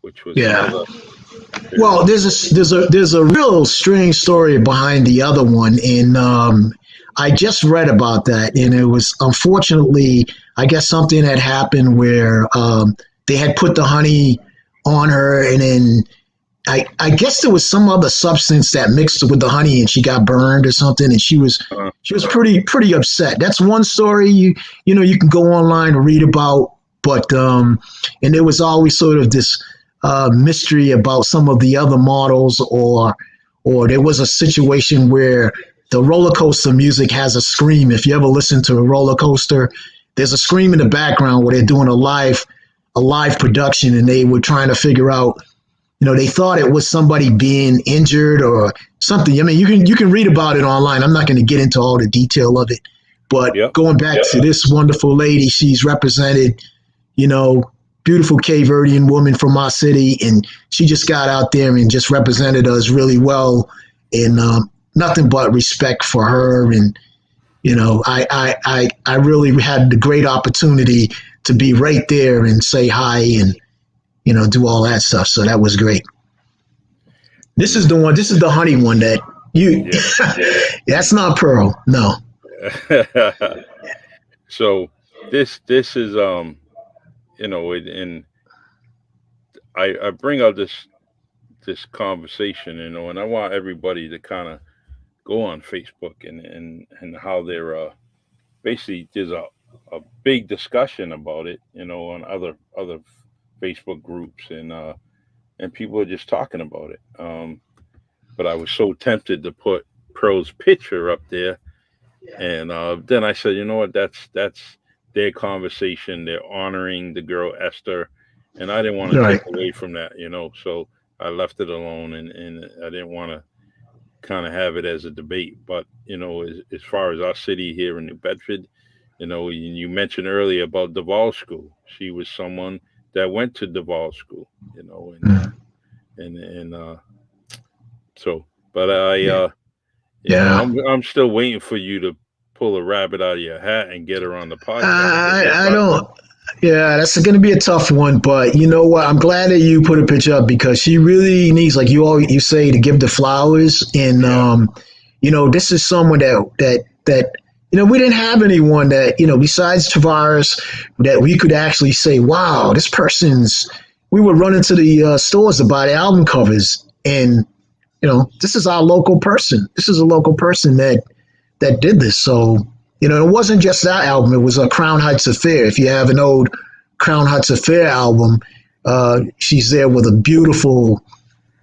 which was another. Well, there's a real strange story behind the other one, and I just read about that, and it was unfortunately, I guess something had happened where they had put the honey on her, and then I guess there was some other substance that mixed with the honey, and she got burned or something, and she was pretty upset. That's one story you can go online and read about, but and there was always sort of this mystery about some of the other models, or there was a situation where the roller coaster music has a scream. If you ever listen to a roller coaster, there's a scream in the background where they're doing a live production, and they were trying to figure out, they thought it was somebody being injured or something. I mean, you can read about it online. I'm not going to get into all the detail of it, but going back to this wonderful lady, she's represented, beautiful Cape Verdean woman from our city, and she just got out there and just represented us really well, and nothing but respect for her. And I really had the great opportunity to be right there and say hi and, do all that stuff. So that was great. This is the honey one that you, that's not Pearl. No. So this is, and I bring up this conversation, and I want everybody to kind of go on Facebook and how they're basically there's a big discussion about it, on other Facebook groups and people are just talking about it. But I was so tempted to put Pearl's picture up there, and then I said, you know what, that's their conversation. They're honoring the girl Esther, and I didn't want to take away from that, So I left it alone, and I didn't want to kind of have it as a debate. But as far as our city here in New Bedford, you mentioned earlier about Duval School. She was someone that went to Duval School, and so. But I'm still waiting for you to pull a rabbit out of your hat and get her on the podcast. I don't. Yeah, that's going to be a tough one, but you know what? I'm glad that you put a picture up because she really needs, like you say, to give the flowers. And this is someone that we didn't have anyone that besides Tavares that we could actually say, wow, this person's. We would run into the stores to buy the album covers, and this is our local person. This is a local person that did this. So. It wasn't just that album. It was a Crown Heights Affair. If you have an old Crown Heights Affair album, she's there with a beautiful,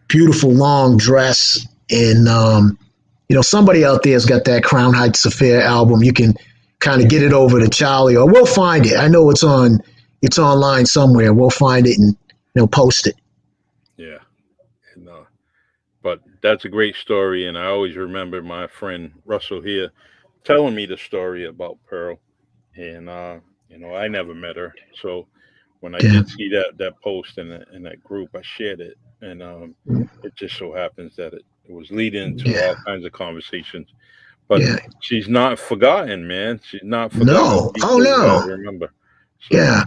beautiful long dress. And, somebody out there has got that Crown Heights Affair album. You can kind of get it over to Charlie, or we'll find it. I know it's online somewhere. We'll find it and post it. Yeah. And, but that's a great story. And I always remember my friend Russell here telling me the story about Pearl, and I never met her. So when I did see that post in that group, I shared it, and it just so happens that it was leading to all kinds of conversations. But she's not forgotten, man. She's not forgotten. No, no. Remember. So, yeah.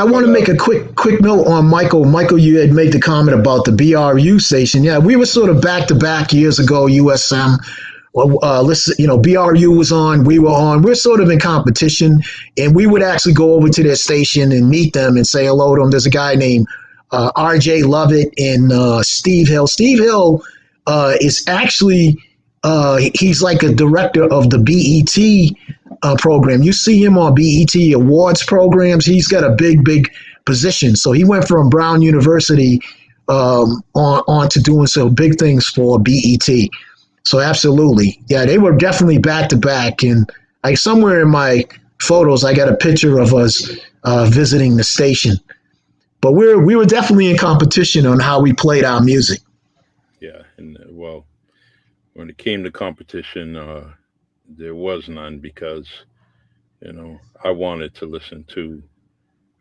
I want to make a quick note on Michael. Michael, you had made the comment about the BRU station. Yeah, we were sort of back to back years ago. USM. Listen, BRU was on, we were on. We're sort of in competition, and we would actually go over to their station and meet them and say hello to them. There's a guy named RJ Lovett and Steve Hill. Steve Hill is actually he's like a director of the BET program. You see him on BET awards programs. He's got a big position. So he went from Brown University on to doing some big things for BET. So absolutely. Yeah, they were definitely back to back. And somewhere in my photos, I got a picture of us visiting the station. But we were definitely in competition on how we played our music. Yeah. And well, when it came to competition, there was none because, I wanted to listen to,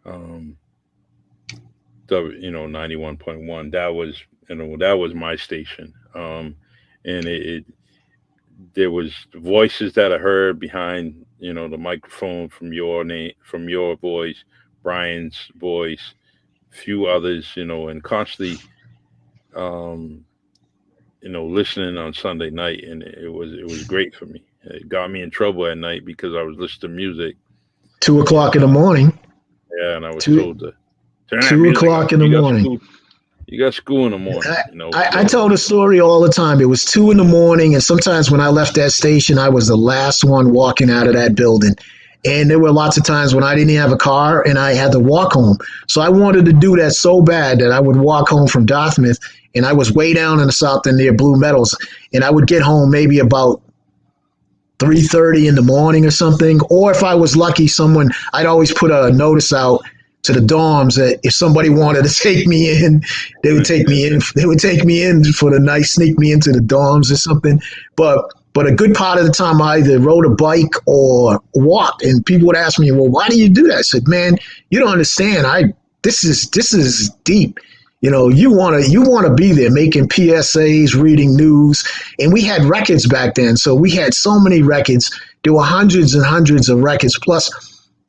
91.1. That was my station. And there was voices that I heard behind, the microphone from your name, from your voice, Brian's voice, a few others, and constantly, listening on Sunday night, and it was great for me. It got me in trouble at night because I was listening to music. 2:00 in the morning. Yeah, and I was told to turn 2:00 in the morning. You got school in the morning. I told a story all the time. It was 2 a.m, and sometimes when I left that station, I was the last one walking out of that building. And there were lots of times when I didn't have a car and I had to walk home. So I wanted to do that so bad that I would walk home from Dartmouth, and I was way down in the south end near Blue Meadows, and I would get home maybe about 3:30 in the morning or something. Or if I was lucky, I'd always put a notice out to the dorms that if somebody wanted to take me in, they would take me in. They would take me in for the night, sneak me into the dorms or something. But a good part of the time I either rode a bike or walked. And people would ask me, well, why do you do that? I said, man, you don't understand. This is deep. You want to be there making PSAs, reading news. And we had records back then. So we had so many records. There were hundreds and hundreds of records. Plus,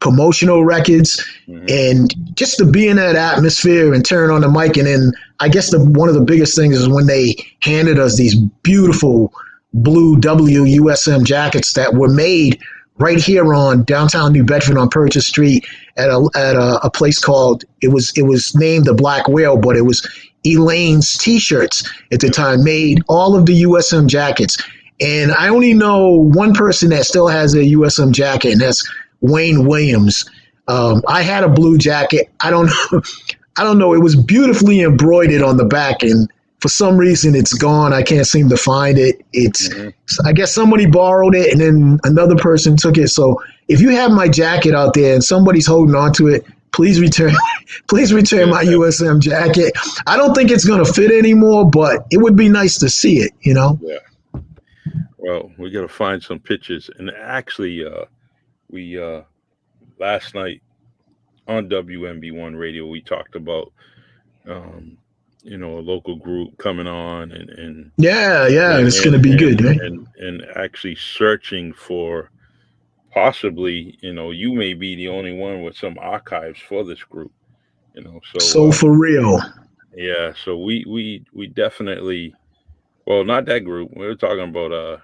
promotional records, and just to be in that atmosphere and turn on the mic. And then I guess one of the biggest things is when they handed us these beautiful blue WUSM jackets that were made right here on downtown New Bedford on Purchase Street at a place called, it was named the Black Whale, but it was Elaine's T-shirts at the time, made all of the USM jackets. And I only know one person that still has a USM jacket, and that's Wayne Williams. I had a blue jacket. I don't know. It was beautifully embroidered on the back, and for some reason it's gone. I can't seem to find it. I guess somebody borrowed it and then another person took it. So if you have my jacket out there and somebody's holding on to it, please return my USM jacket. I don't think it's going to fit anymore, but it would be nice to see it, Yeah. Well, we got to find some pictures. And actually, we last night on WMB1 radio, we talked about, a local group coming on and it's going to be good, right? And actually searching for possibly, you may be the only one with some archives for this group, So for real. Yeah. So we definitely, well, not that group. We were talking about,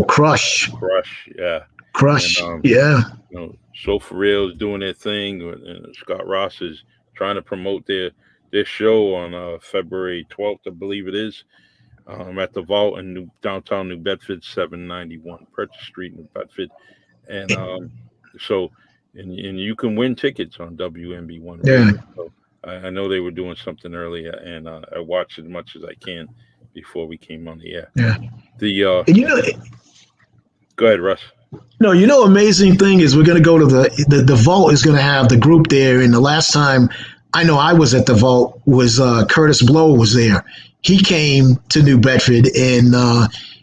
Crush. Yeah. Crush. And, yeah. So for real is doing their thing. And Scott Ross is trying to promote their show on February 12th, I believe it is, at the Vault in downtown New Bedford, 791 Purchase Street, New Bedford. And so you can win tickets on WMB1 radio. Yeah. So I know they were doing something earlier, and I watched as much as I can before we came on the air. Yeah. Go ahead, Russ. No, amazing thing is we're going to go to the Vault is going to have the group there. And the last time I know I was at the Vault was Curtis Blow was there. He came to New Bedford and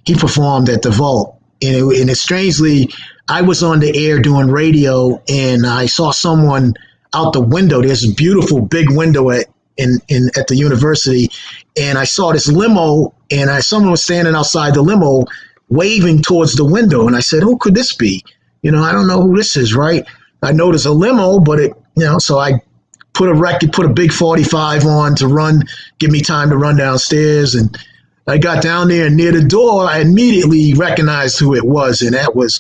he performed at the Vault. And strangely, I was on the air doing radio and I saw someone out the window. There's a beautiful big window at the university. And I saw this limo and someone was standing outside the limo waving towards the window. And I said, who could this be? I don't know who this is, right? I know there's a limo, but so I put a big 45 on to give me time to run downstairs. And I got down there and near the door, I immediately recognized who it was. And it was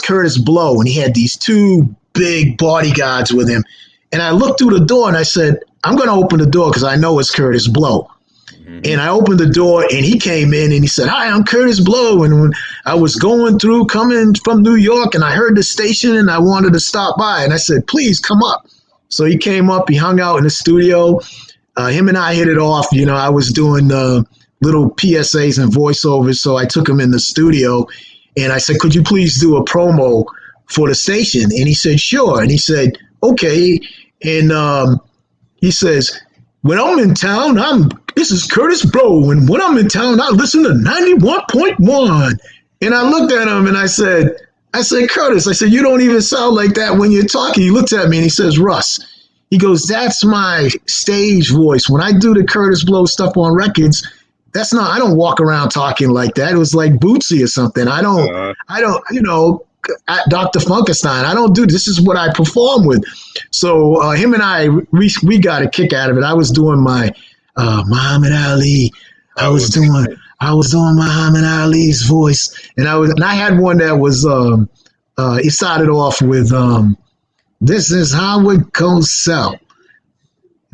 Curtis Blow. And he had these two big bodyguards with him. And I looked through the door and I said, I'm going to open the door because I know it's Curtis Blow. And I opened the door and he came in and he said, hi, I'm Curtis Blow. And when I was coming from New York and I heard the station and I wanted to stop by. And I said, please come up. So he came up, he hung out in the studio. Him and I hit it off. I was doing little PSAs and voiceovers. So I took him in the studio and I said, could you please do a promo for the station? And he said, sure. And he said, okay. And he says, when I'm in town, this is Curtis Blow. And when I'm in town, I listen to 91.1. And I looked at him and I said, Curtis, I said, you don't even sound like that when you're talking. He looked at me and he says, Russ, he goes, that's my stage voice. When I do the Curtis Blow stuff on records, I don't walk around talking like that. It was like Bootsy or something. I don't, Dr. Funkenstein, I don't do this. Is what I perform with. So him and I, we got a kick out of it. I was doing my Muhammad Ali. I was doing Muhammad Ali's voice, and I had one that was it started off with this is Howard Cosell.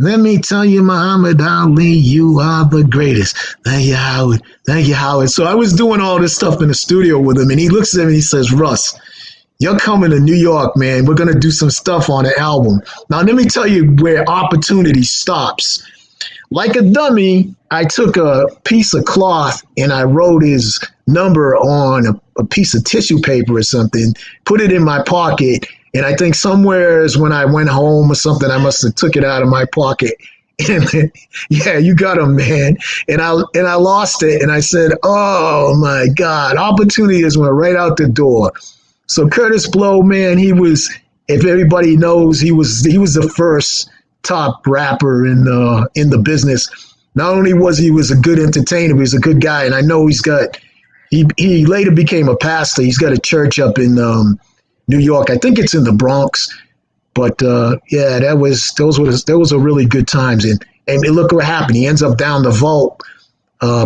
Let me tell you, Muhammad Ali, you are the greatest. Thank you, Howard. Thank you, Howard. So I was doing all this stuff in the studio with him, and he looks at me and he says, Russ, you're coming to New York, man. We're going to do some stuff on the album. Now, let me tell you where opportunity stops. Like a dummy, I took a piece of cloth and I wrote his number on a piece of tissue paper or something, put it in my pocket, and I think somewhere is when I went home or something, I must have took it out of my pocket. And yeah, you got him, man. And I lost it. And I said, oh my God, opportunity just went right out the door. So Curtis Blow, man, he was, if everybody knows, he was the first top rapper in the business. Not only was he a good entertainer, but he's a good guy. And I know he later became a pastor. He's got a church up in New York. I think it's in the Bronx. But yeah, those were really good times. And look what happened. He ends up down the vault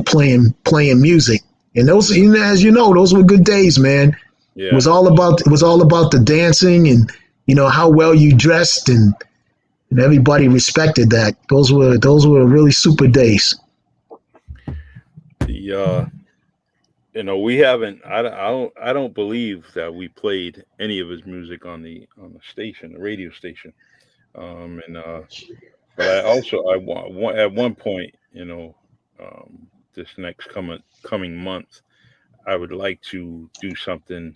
playing music. And those, as you know, those were good days, man. Yeah. It was all about the dancing and how well you dressed, and everybody respected that. Those were really super days. The we haven't. I don't believe that we played any of his music on the station, the radio station. And But I also at one point, this next coming month, I would like to do something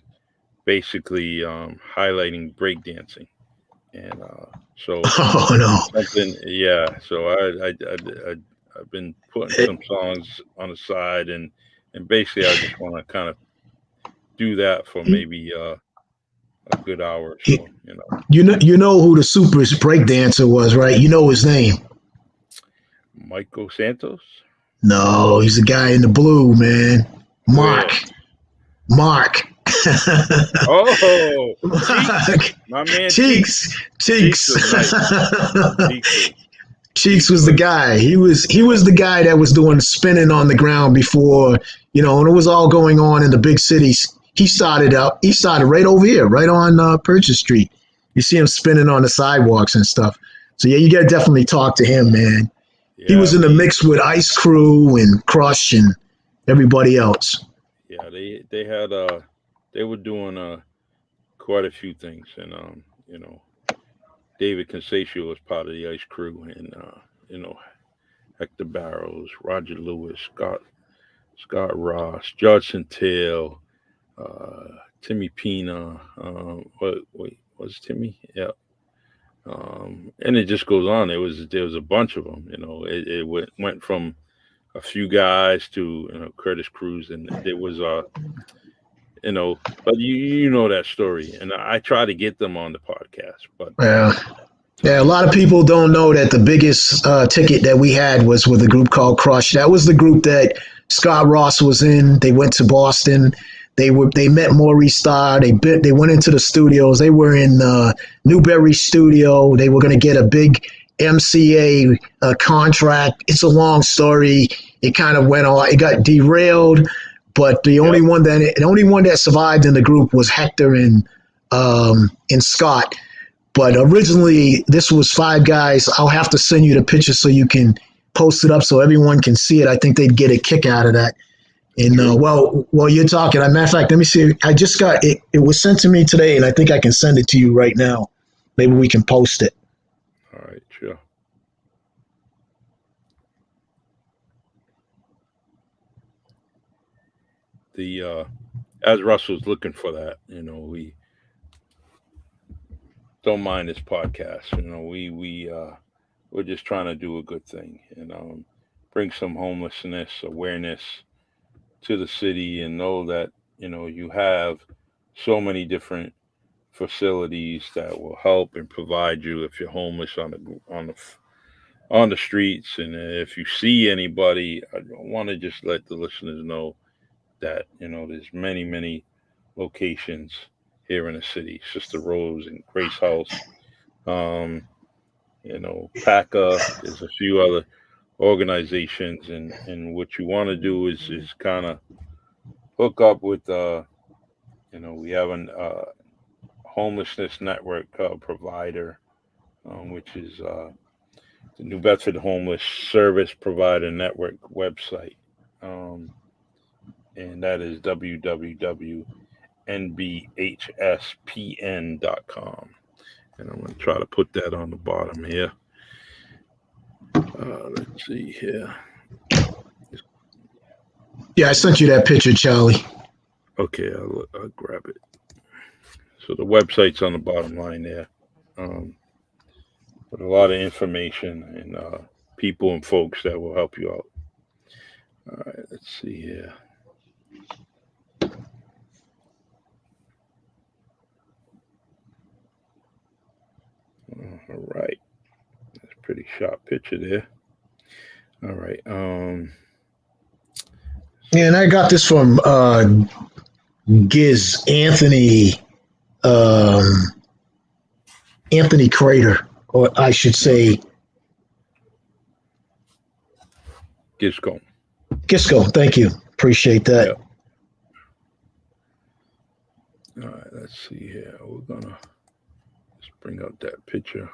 basically highlighting breakdancing, and so Oh no. something, yeah. So I've been putting some songs on the side, and basically I just want to kind of do that for maybe a good hour or so. You know who the super breakdancer was, right? You know his name. Michael Santos. No, he's the guy in the blue, man. Mark. Where? Mark. Oh, Mark. my man Cheeks. Cheeks was nice. Cheeks was the guy. He was the guy that was doing spinning on the ground before, when it was all going on in the big cities. He started right over here, right on Purchase Street. You see him spinning on the sidewalks and stuff. So yeah, you gotta definitely talk to him, man. Yeah, he was in the mix with Ice Crew and Crush and everybody else. Yeah, they were doing quite a few things, and David Consaccio was part of the Ice Crew, and Hector Barrows, Roger Lewis, Scott Ross, Judson Tail, Timmy Pina. Was Timmy? Yeah. And it just goes on. There was a bunch of them. It went from a few guys to Curtis Cruz, and there was but you know that story, and I try to get them on the podcast, but yeah, a lot of people don't know that the biggest ticket that we had was with a group called Crush. That was the group that Scott Ross was in. They went to Boston. They met Maurice Starr. They went into the studios. They were in Newberry studio. They were going to get a big MCA contract. It's a long story. It kind of went on. It got derailed. But the only one that survived in the group was Hector and Scott. But originally, this was 5 guys. I'll have to send you the picture so you can post it up so everyone can see it. I think they'd get a kick out of that. And while you're talking, as a matter of fact, let me see. I just got it. It was sent to me today, and I think I can send it to you right now. Maybe we can post it. All right, sure. The as Russell's looking for that, we don't mind this podcast. We're just trying to do a good thing, and bring some homelessness awareness to the city, and know that you have so many different facilities that will help and provide you if you're homeless on the streets. And if you see anybody, I want to just let the listeners know that there's many locations here in the city. Sister Rose and Grace House, PAACA. There's a few other organizations, and what you want to do is kind of hook up with we have a homelessness network provider, which is the New Bedford Homeless Service Provider Network website, and that is www.nbhspn.com, and I'm going to try to put that on the bottom here. Let's see here. Yeah, I sent you that picture, Charlie. Okay, I'll grab it. So the website's on the bottom line there, with a lot of information and people and folks that will help you out. All right, let's see here. All right. That's a pretty sharp picture there. All right. Yeah, and I got this from Giz Anthony Anthony Crater, or I should say Gisco. Gisco. Thank you. Appreciate that. Yep. All right, let's see here. We're gonna just bring up that picture.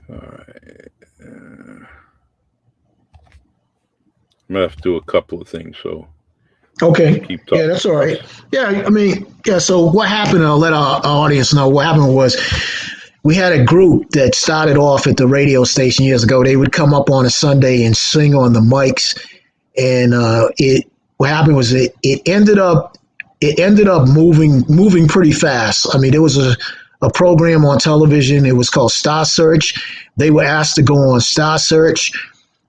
All right. I'm gonna have to do a couple of things, so Okay. keep talking. Yeah, that's all right. Yeah, I mean, yeah. So what happened? I'll let our audience know. What happened was we had a group that started off at the radio station years ago. They would come up on a Sunday and sing on the mics, and what happened was it ended up moving pretty fast. I mean, there was a program on television. It was called Star Search. They were asked to go on Star Search.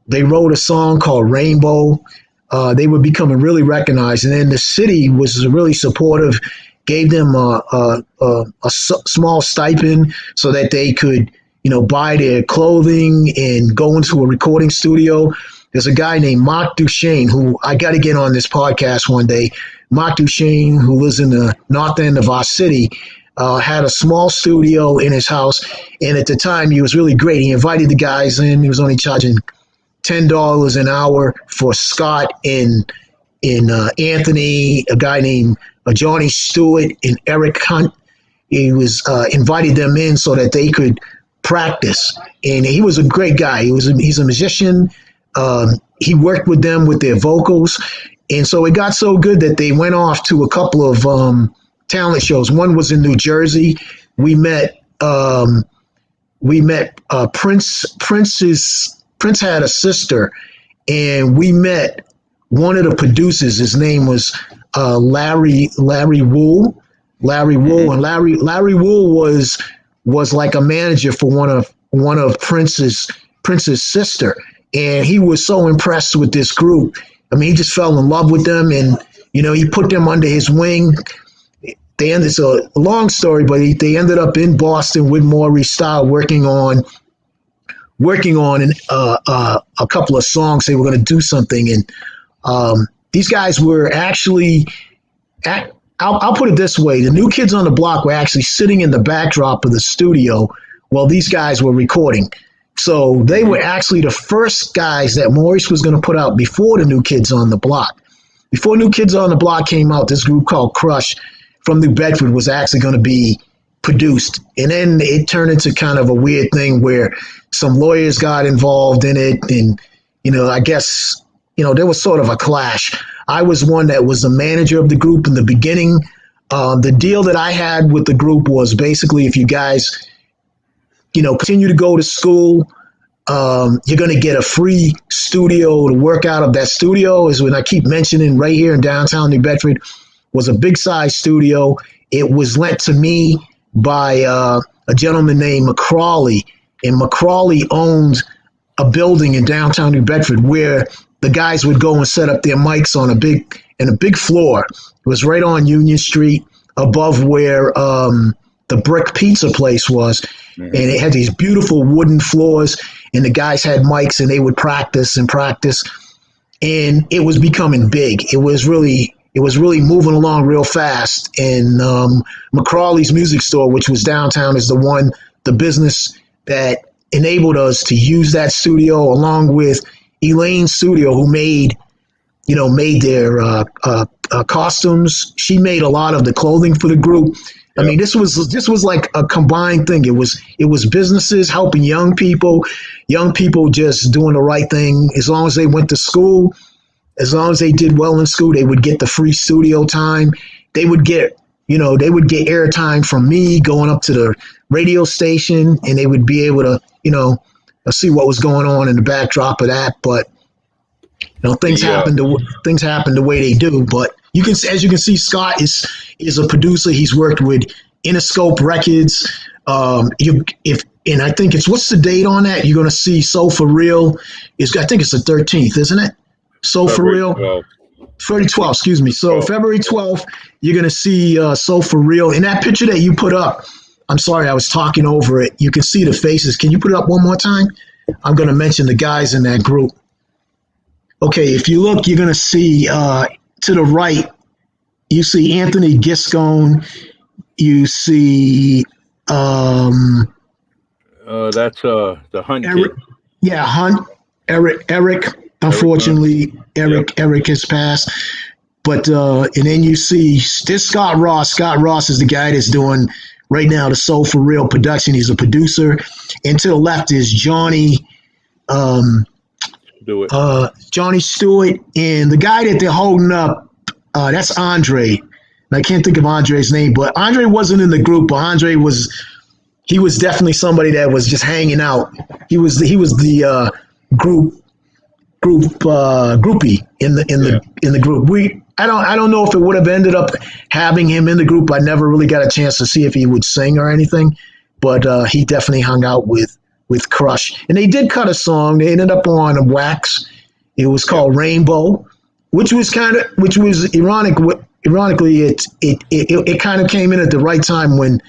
They wrote a song called Rainbow. They were becoming really recognized, and then the city was really supportive, gave them a small stipend so that they could, buy their clothing and go into a recording studio. There's a guy named Mark Duchesne who I got to get on this podcast one day. Mark Duchesne, who lives in the north end of our city, had a small studio in his house, and at the time he was really great. He invited the guys in. He was only charging $10 an hour for Scott and Anthony, a guy named Johnny Stewart and Eric Hunt. He was invited them in so that they could practice, and he was a great guy. He's a musician. He worked with them with their vocals, and so it got so good that they went off to a couple of talent shows. One was in New Jersey. We met Prince had a sister, and we met one of the producers. His name was Larry Wool. And Larry Wool was like a manager for one of Prince's sister, and he was so impressed with this group. I mean, he just fell in love with them, and he put them under his wing. It's a long story, but they ended up in Boston with Maurice Starr working on a couple of songs. They were going to do something, and these guys were actually I'll put it this way: the New Kids on the Block were actually sitting in the backdrop of the studio while these guys were recording. So they were actually the first guys that Maurice was going to put out before the New Kids on the Block. Before New Kids on the Block came out, this group called Crush from New Bedford was actually going to be produced. And then it turned into kind of a weird thing where some lawyers got involved in it. And, I guess, there was sort of a clash. I was one that was the manager of the group in the beginning. The deal that I had with the group was basically, if you guys, continue to go to school, you're going to get a free studio to work out of. That studio is, when I keep mentioning, right here in downtown New Bedford, was a big size studio. It was lent to me by a gentleman named McCrawley, and McCrawley owned a building in downtown New Bedford where the guys would go and set up their mics on a big floor. It was right on Union Street, above where the brick pizza place was. Mm-hmm. And it had these beautiful wooden floors, and the guys had mics, and they would practice, and it was becoming big. It was really moving along real fast. And McCrawley's Music Store, which was downtown, is the business that enabled us to use that studio, along with Elaine's studio, who made their costumes. She made a lot of the clothing for the group. Yep. I mean, this was like a combined thing. It was businesses helping young people just doing the right thing. As long as they went to school, as long as they did well in school, they would get the free studio time. They would get airtime from me going up to the radio station, and they would be able to, see what was going on in the backdrop of that. But things happen the way they do. But as you can see, Scott is a producer. He's worked with Interscope Records. And I think what's the date on that? You're going to see So For Real. I think it's the 13th, isn't it? So For Real. February 12th, excuse me. So February 12th, you're going to see So For Real. In that picture that you put up, I'm sorry, I was talking over it. You can see the faces. Can you put it up one more time? I'm going to mention the guys in that group. Okay, if you look, you're going to see to the right, you see Anthony Giscone. You see that's the Hunt Eric. kid. Yeah, Hunt. Eric. Unfortunately, Eric has passed. But and then you see this Scott Ross. Scott Ross is the guy that's doing right now the So For Real production. He's a producer. And to the left is Johnny Johnny Stewart, and the guy that they're holding up, that's Andre. And I can't think of Andre's name, but Andre wasn't in the group. But Andre was definitely somebody that was just hanging out. He was the groupie in the group. I don't know if it would have ended up having him in the group. I never really got a chance to see if he would sing or anything, but he definitely hung out with Crush. And they did cut a song. They ended up on Wax. It was called Rainbow, which was ironic. Ironically, it kind of came in at the right time when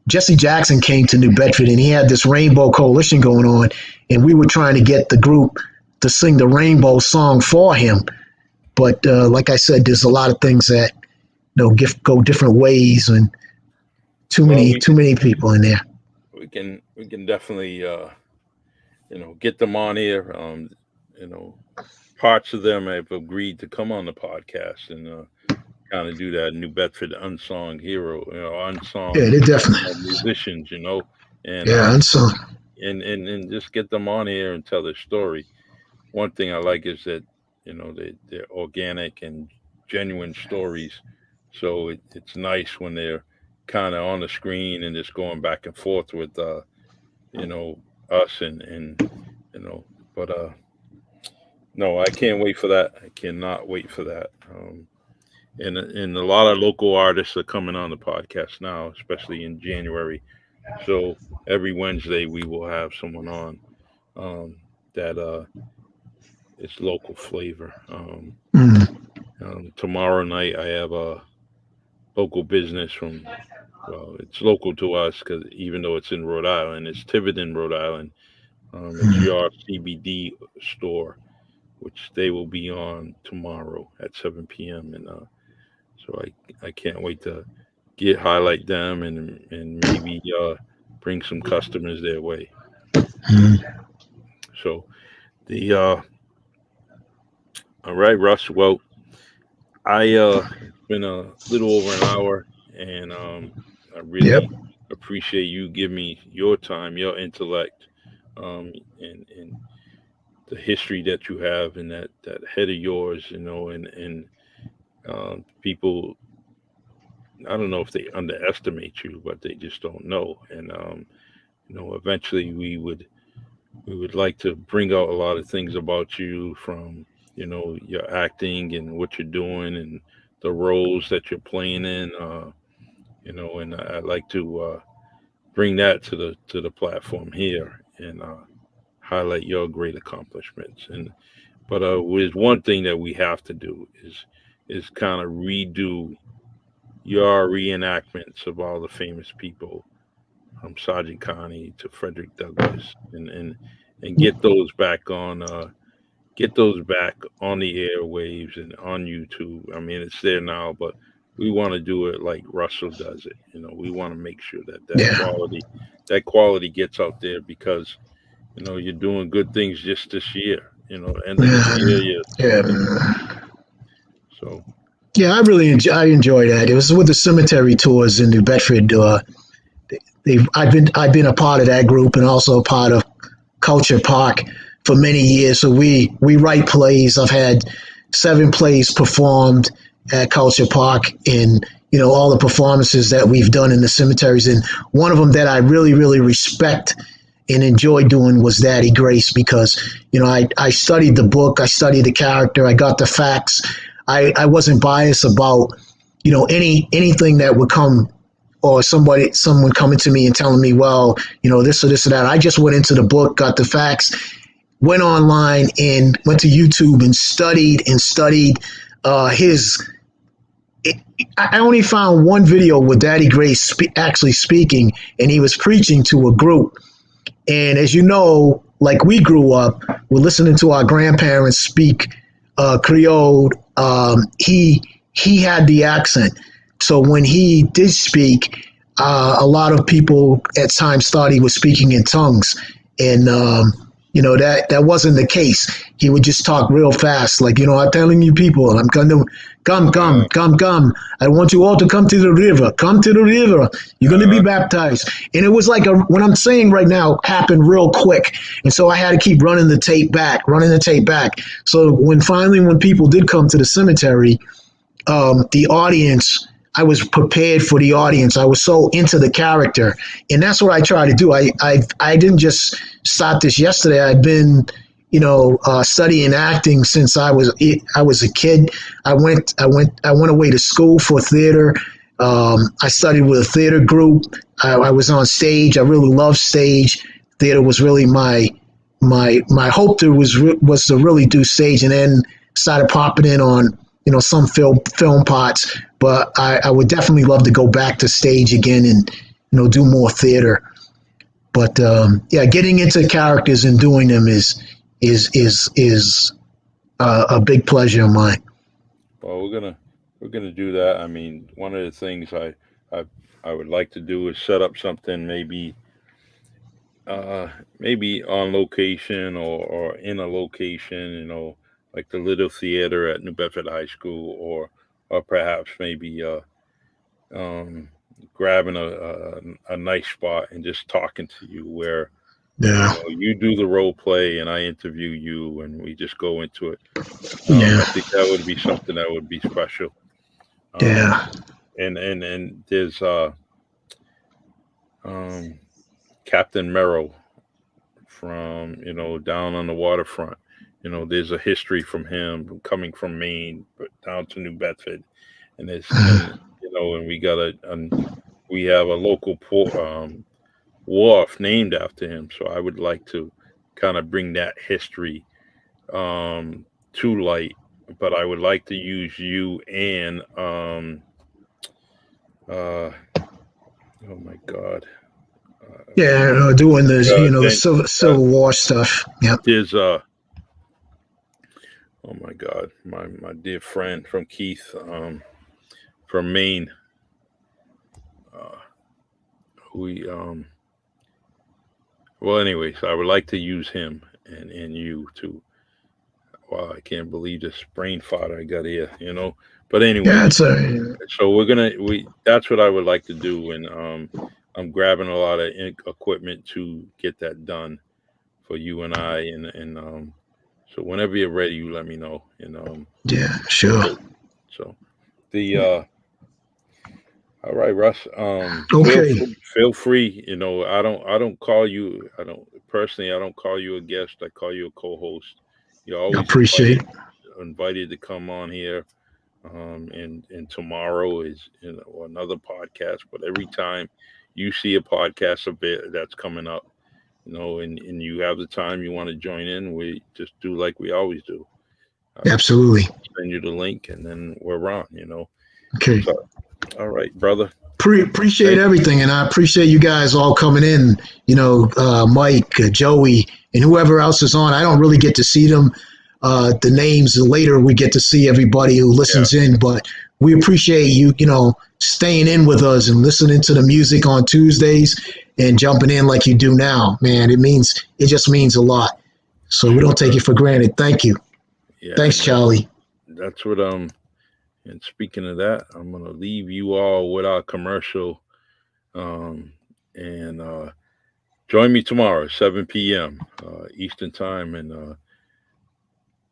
Jesse Jackson came to New Bedford, and he had this Rainbow Coalition going on, and we were trying to get the group to sing the Rainbow song for him. But like I said, there's a lot of things that go different ways, and too many people in there. We can definitely get them on here. Parts of them have agreed to come on the podcast and kind of do that New Bedford unsung hero, unsung they're definitely musicians, and unsung, and just get them on here and tell their story. One thing I like is that they're organic and genuine stories, so it's nice when they're kind of on the screen and just going back and forth with us and but no, I can't wait for that. I cannot wait for that. And a lot of local artists are coming on the podcast now, especially in January. So every Wednesday we will have someone on that is local flavor. Tomorrow night I have a local business it's local to us because even though it's in Rhode Island, it's Tiverton, Rhode Island. It's your CBD store, which they will be on tomorrow at 7 p.m. And so I can't wait to highlight them and maybe bring some customers their way. So all right, Russ. Well, it's been a little over an hour, and I really appreciate you giving me your time, your intellect, and the history that you have and that head of yours, and people, I don't know if they underestimate you, but they just don't know. And eventually we would like to bring out a lot of things about you from your acting and what you're doing and the roles that you're playing in, and I'd like to bring that to the platform here and highlight your great accomplishments. But there's one thing that we have to do is kind of redo your reenactments of all the famous people, from Sergeant Connie to Frederick Douglass, and get those back on the airwaves and on YouTube. I mean, it's there now, but we want to do it like Russell does it. We want to make sure that quality gets out there, because you're doing good things just this year. End of this year. So. Yeah, I enjoy that. It was with the cemetery tours in New Bedford. I've been a part of that group and also a part of Culture Park for many years. So we write plays. I've had 7 plays performed at Culture Park, and all the performances that we've done in the cemeteries. And one of them that I really, really respect and enjoy doing was Daddy Grace, because I studied the book, I studied the character, I got the facts. I wasn't biased about anything that would come, or someone coming to me and telling me, well, this or this or that. I just went into the book, got the facts, went online and went to YouTube and studied his. I only found one video with Daddy Gray actually speaking, and he was preaching to a group. And as you know, like we grew up, we're listening to our grandparents speak Creole. He had the accent, so when he did speak, a lot of people at times thought he was speaking in tongues, and that wasn't the case. He would just talk real fast, like, I'm telling you people, I'm going to come. I want you all to come to the river. Come to the river. You're going to be baptized. And it was like what I'm saying right now happened real quick. And so I had to keep running the tape back. So when people did come to the cemetery, the audience, I was prepared for the audience. I was so into the character. And that's what I try to do. I didn't just start this yesterday. I've been studying acting since I was a kid. I went away to school for theater. I studied with a theater group. I was on stage. I really loved stage. Theater was really my hope was to really do stage, and then started popping in on some film parts. But I would definitely love to go back to stage again and do more theater. But getting into characters and doing them is a big pleasure of mine. Well, we're gonna do that. I mean, one of the things I would like to do is set up something maybe on location or in a location, like the Little Theater at New Bedford High School, or perhaps maybe grabbing a nice spot and just talking to you where. Yeah. You do the role play and I interview you and we just go into it. Yeah. I think that would be something that would be special. Yeah. And there's Captain Merrill from, down on the waterfront. There's a history from him coming from Maine down to New Bedford. And there's, and we have a local wharf named after him, so I would like to kind of bring that history to light, but I would like to use you and oh my god, doing the Civil War stuff. Yeah, there's oh my god, my dear friend from Keith, from Maine, well, anyways, I would like to use him and you to. Wow, I can't believe this brain fart I got here, But anyway, so that's what I would like to do, and I'm grabbing a lot of equipment to get that done for you and I, and so whenever you're ready, you let me know, yeah, sure. So all right, Russ. Okay. Feel free. I don't call you. I don't call you a guest. I call you a co-host. You're always invited to come on here. And tomorrow is another podcast. But every time you see a podcast that's coming up, and you have the time you want to join in, we just do like we always do. Absolutely. Send you the link, and then we're on. Okay. So, all right, brother. Appreciate everything, and I appreciate you guys all coming in. Mike, Joey, and whoever else is on. I don't really get to see them, the names. Later, we get to see everybody who listens in. But we appreciate you, staying in with us and listening to the music on Tuesdays and jumping in like you do now. Man, it just means a lot. So we don't take it for granted. Thank you. Yeah, thanks, Charlie. That's what And speaking of that, I'm going to leave you all with our commercial. And join me tomorrow, 7 p.m. Eastern Time.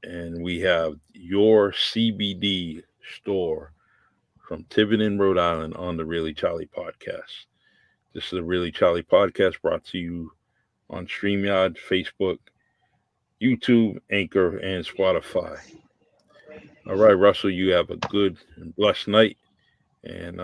And we have your CBD store from Tiverton, Rhode Island on the Really Charlie podcast. This is the Really Charlie podcast brought to you on StreamYard, Facebook, YouTube, Anchor, and Spotify. All right, Russell, you have a good and blessed night. And